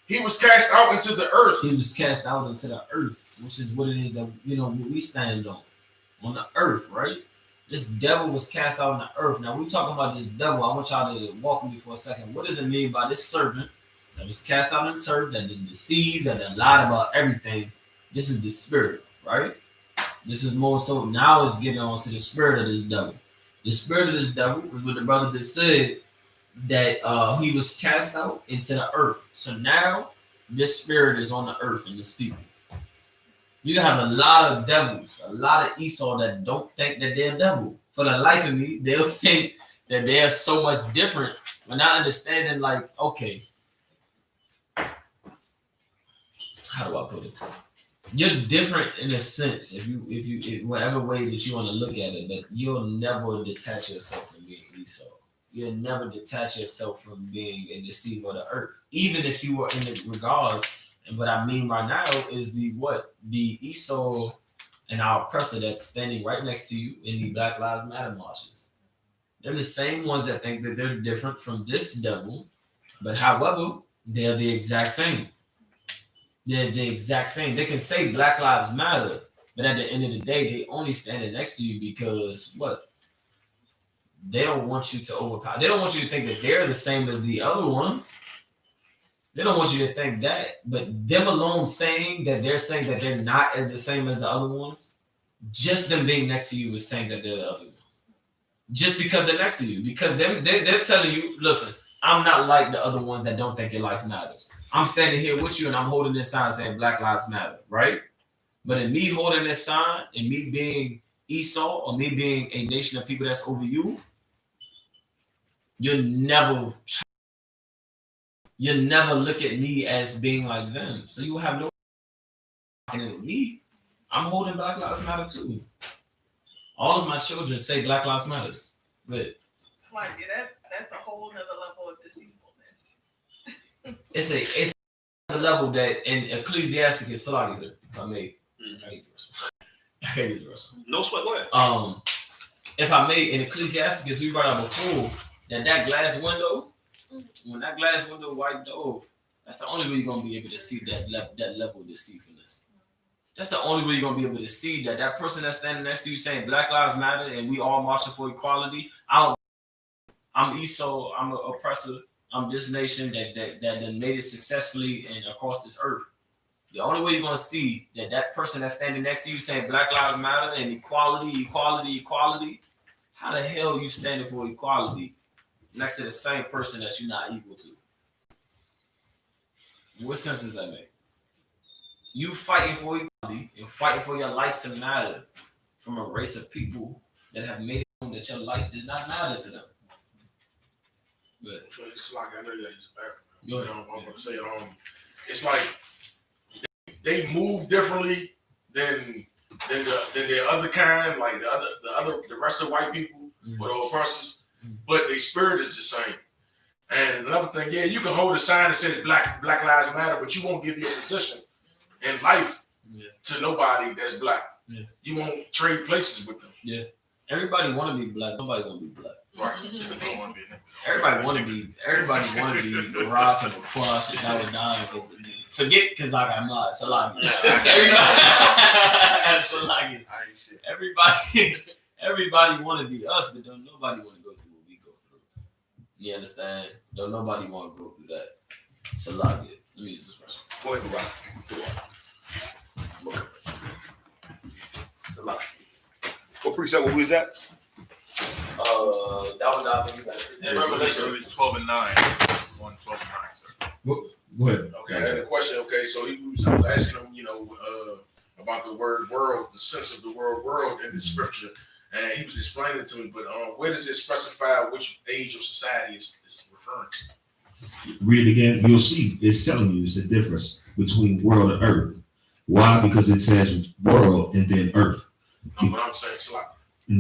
He was cast out into the earth. He was cast out into the earth, which is what it is that we stand on the earth, right? This devil was cast out on the earth. Now we talking about this devil. I want y'all to walk with me for a second. What does it mean by this serpent that was cast out on the earth, that did deceive, that lied about everything? This is the spirit, right? This is more so now it's getting on to the spirit of this devil. The spirit of this devil is what the brother just said, that he was cast out into the earth. So now this spirit is on the earth and this people. You have a lot of devils, a lot of Esau that don't think that they're devil. For the life of me, they'll think that they're so much different, but not understanding, like, okay, how do I put it? You're different in a sense, if whatever way that you want to look at it, but you'll never detach yourself from being Esau. You'll never detach yourself from being a deceiver of the earth, even if you were in the regards. And what I mean right now is the Esau and our oppressor that's standing right next to you in the Black Lives Matter marches. They're the same ones that think that they're different from this devil, but however, they're the exact same. They're the exact same. They can say Black Lives Matter, but at the end of the day, they only standing next to you because what? They don't want you to overpower. They don't want you to think that they're the same as the other ones. They don't want you to think that, but them alone saying that they're not as the same as the other ones, just them being next to you is saying that they're the other ones. Just because they're next to you, because they're telling you, listen, I'm not like the other ones that don't think your life matters. I'm standing here with you and I'm holding this sign saying Black Lives Matter, right? But in me holding this sign, and me being Esau, or me being a nation of people that's over you, you'll never look at me as being like them. So you will have no talking with me. I'm holding Black Lives Matter too. All of my children say Black Lives Matters. But it's like that's a whole nother level of deceitfulness. it's a level that in Ecclesiastic is Salaki, if I may. I can't use the rest. No sweat, go ahead. If I may, in Ecclesiasticus, we brought out before that glass window, when that glass window wiped over, that's the only way you're gonna be able to see that level of deceitfulness. That's the only way you're gonna be able to see that person that's standing next to you saying Black Lives Matter and we all marching for equality. I'm Esau, I'm an oppressor, I'm this nation that made it successfully and across this earth. The only way you're gonna see that person that's standing next to you saying Black Lives Matter and equality, how the hell are you standing for equality next to the same person that you're not equal to? What sense does that make? You fighting for equality and fighting for your life to matter from a race of people that have made it known that your life does not matter to them. But it's like, I know you use back. Go ahead. I'm gonna say, it's like they move differently than the other kind, like the rest of white people or the oppressors, but their spirit is the same. And another thing, yeah, you can hold a sign that says Black Lives Matter, but you won't give your position in life to nobody that's black. Yeah. You won't trade places with them. Yeah. Everybody want to be black. Nobody gonna be black. Right. Everybody want to be Rock and Quash and Dawadon. Forget because I got mine. So like, everybody want to be us, but don't nobody want to go through what we go through. You understand? Don't nobody want to go through that. So like, let me use this person. Go ahead, Rock. Salah. What precept? What was that? Dawadon. Revelation 12:9. 1:12:9, sir. Go ahead. Okay, I had a question. Okay, so I was asking him, about the word world, the sense of the word world in the scripture, and he was explaining it to me. But where does it specify which age of society is referring to? Read it again. You'll see. It's telling you it's a difference between world and earth. Why? Because it says world and then earth. But I'm saying Slack.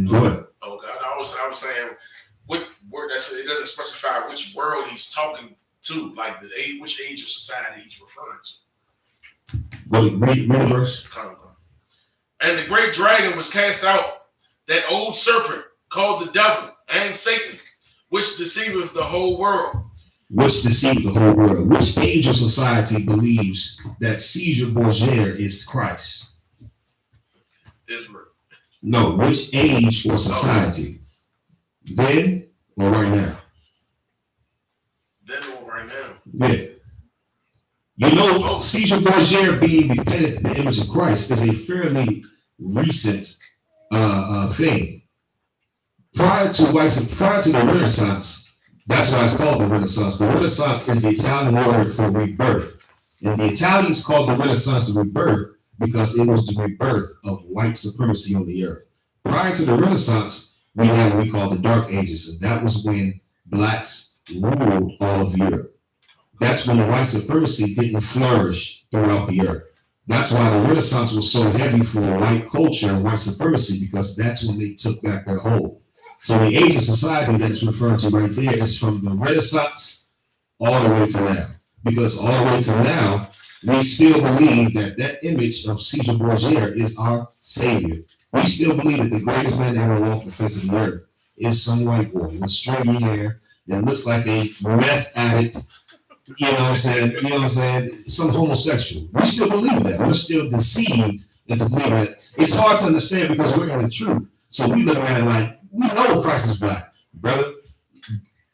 Go ahead. Okay, I was saying what word it doesn't specify which world he's talking to, like which age of society he's referring to. Go ahead, read the verse. And the great dragon was cast out, that old serpent called the devil and Satan, which deceiveth the whole world. Which deceived the whole world. Which age of society believes that Caesar Borgia is Christ? Israel. No, which age or society? Then or right now? Then or right now? Yeah. You know, Caesar Borgia being dependent on the image of Christ is a fairly recent thing. Prior to the Renaissance, that's why it's called the Renaissance. The Renaissance is the Italian word for rebirth. And the Italians called the Renaissance the rebirth because it was the rebirth of white supremacy on the earth. Prior to the Renaissance, we had what we call the Dark Ages, and that was when blacks ruled all of Europe. That's when white supremacy didn't flourish throughout the earth. That's why the Renaissance was so heavy for white culture and white supremacy, because that's when they took back their hold. So the age of society that's referred to right there is from the Renaissance all the way to now. Because all the way to now, we still believe that that image of Caesar Borgia is our savior. We still believe that the greatest man that ever walked the face of the earth is some white boy with stringy hair that looks like a meth addict. You know what I'm saying? You know what I'm saying? Some homosexual. We still believe that. We're still deceived into believing that. It's hard to understand because we're in the truth. So we look at it like, we know Christ is black. Brother,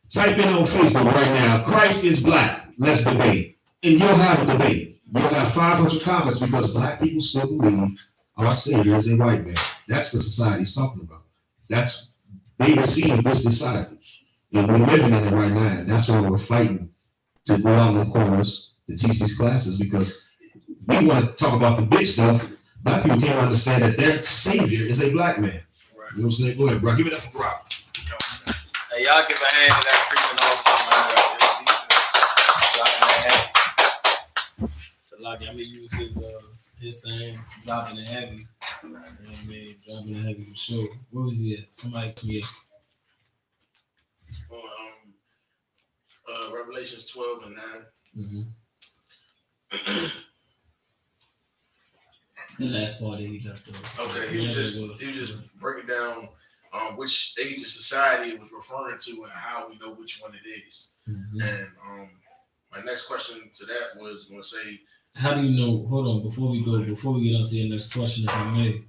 type in on Facebook right now, Christ is black. Let's debate. And you'll have a debate. You'll have 500 comments because black people still believe our Savior is a white man. That's the society he's talking about. They receive this society. And we're living in it right now. And that's why we're fighting to go out in the corners to teach these classes, because we want to talk about the big stuff. Black people can't understand that their savior is a black man. Right. You know what I'm saying? Go ahead, bro. Give it up for Brock. Hey, y'all give a hand to that preaching all the time. Salaki, I'm gonna use his saying, dropping the heavy. You know what I mean? Dropping the heavy for sure. Where was he at? Somebody come here. Revelations 12 and 9. Mm-hmm. The last part that he left off. Okay, he was just breaking down which age of society it was referring to and how we know which one it is. Mm-hmm. And my next question to that was going to say, how do you know? Hold on, before we get on to your next question, if I may,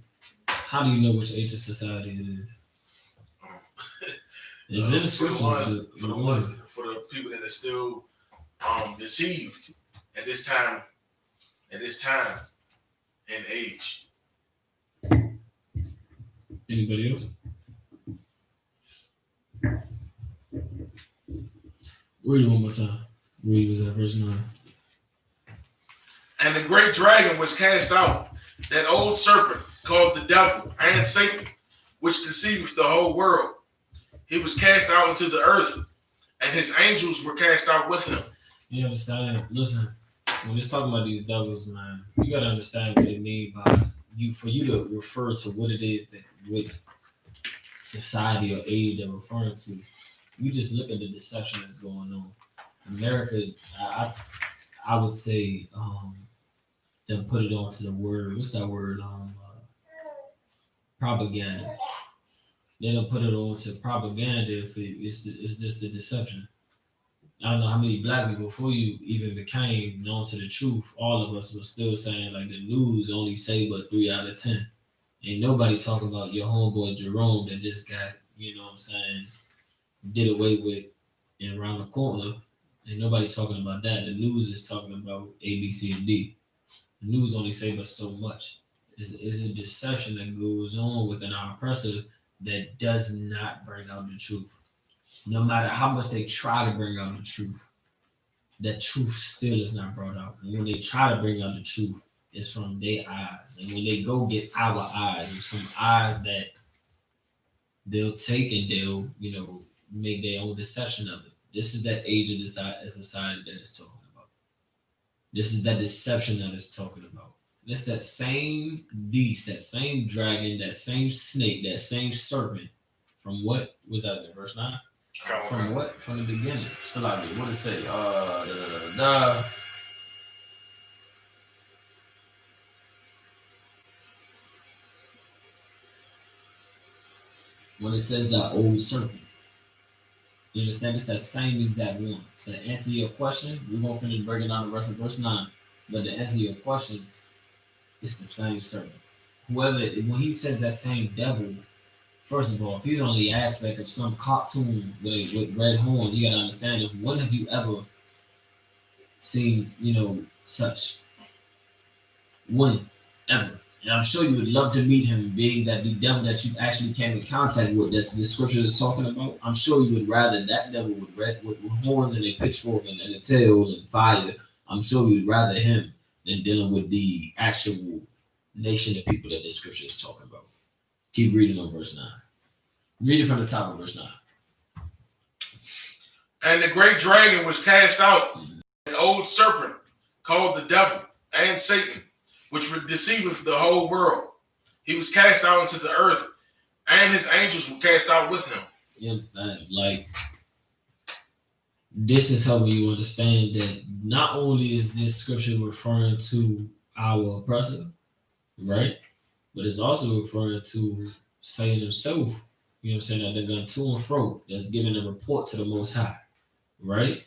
how do you know which age of society it is? Is it a scripture? For the people that are still deceived at this time and age. Anybody else? Read it one more time. Read was that verse 9. And the great dragon was cast out, that old serpent called the devil and Satan, which deceiveth the whole world. He was cast out into the earth, and his angels were cast out with him. You understand? Listen, when it's talking about these devils, man, you gotta understand what it means by you. For you to refer to what it is that what society or age they're referring to, you just look at the deception that's going on. America, I would say, them put it onto the word. What's that word? Propaganda. They don't put it on to propaganda if it's just a deception. I don't know how many black people before you even became known to the truth, all of us were still saying like the news only say but 3 out of 10. Ain't nobody talking about your homeboy Jerome that just got, you know what I'm saying, did away with and around the corner. Ain't nobody talking about that. The news is talking about A, B, C, and D. The news only say but so much. It's a deception that goes on within our oppressor that does not bring out the truth. No matter how much they try to bring out the truth, that truth still is not brought out. And when they try to bring out the truth, it's from their eyes. And when they go get our eyes, it's from eyes that they'll take and they'll, you know, make their own deception of it. This is that age of society that it's talking about. This is that deception that it's talking about. It's that same beast, that same dragon, that same snake, that same serpent. From what was that in verse 9? From what? From the beginning. So like, what does it say? When it says that old serpent. You understand? It's that same exact one. So to answer your question, we're going to finish breaking down the rest of verse 9. But to answer your question, it's the same serpent. whoever, when he says that same devil, first of all, if he's on the aspect of some cartoon with red horns, you gotta understand it. When have you ever seen, such? When? Ever. And I'm sure you would love to meet him, being that the devil that you actually came in contact with, that's the scripture is talking about. I'm sure you would rather that devil with horns and a pitchfork and a tail and fire. I'm sure you'd rather him than dealing with the actual nation of people that the scripture is talking about. Keep reading on verse 9. Read it from the top of verse 9. And the great dragon was cast out, an old serpent called the devil and Satan, which deceiveth the whole world. He was cast out into the earth, and his angels were cast out with him. You understand? Like, this is helping you understand that not only is this scripture referring to our oppressor, right? But it's also referring to Satan himself. You know what I'm saying? That they're going to and fro. That's giving a report to the Most High, right?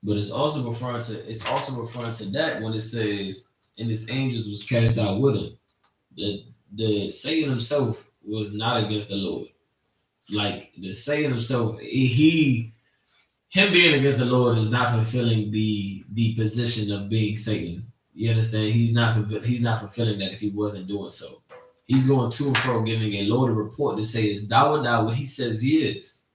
But it's also referring to that when it says, and his angels was cast out with him. The Satan himself was not against the Lord. Like the Satan himself, him being against the Lord is not fulfilling the position of being Satan. You understand? He's not fulfilling that if he wasn't doing so. He's going to and fro, giving a Lord a report to say is thou or thou what he says he is.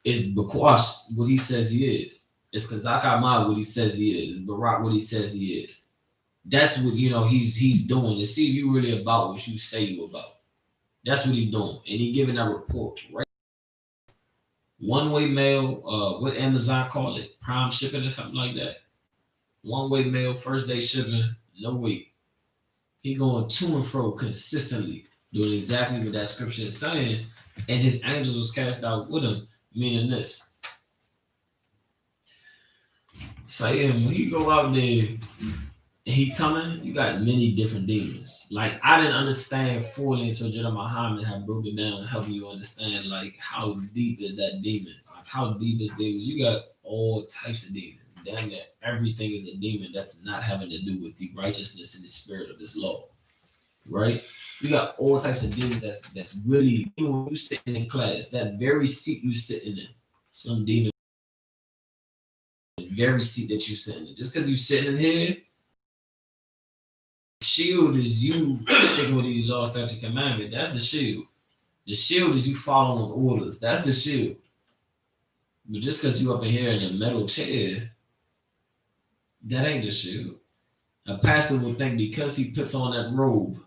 It's Bakwash what he says he is. It's Kazak Ahmad what he says he is. It's Barak what he says he is. That's what he's doing to see if you really about what you say you about. That's what he's doing, and he giving that report right. One-way mail, what Amazon call it, prime shipping or something like that. One-way mail, first day shipping, no wait. He going to and fro consistently, doing exactly what that scripture is saying, and his angels was cast out with him, meaning this. Saying when you go out there and he coming, you got many different demons. Like, I didn't understand fully until Jedi Muhammad had broken down and helped you understand, like, how deep is that demon? Like, how deep is demons? You got all types of demons. Damn near everything is a demon that's not having to do with the righteousness and the spirit of this law, right? You got all types of demons that's really, when you sitting in class, that very seat you sitting in, some demon, the very seat that you sitting in. Just because you sitting in here, shield is you sticking with these law, statute, commandment. That's the shield. The shield is you following orders. That's the shield. But just because you up in here in a metal chair, that ain't the shield. A pastor will think because he puts on that robe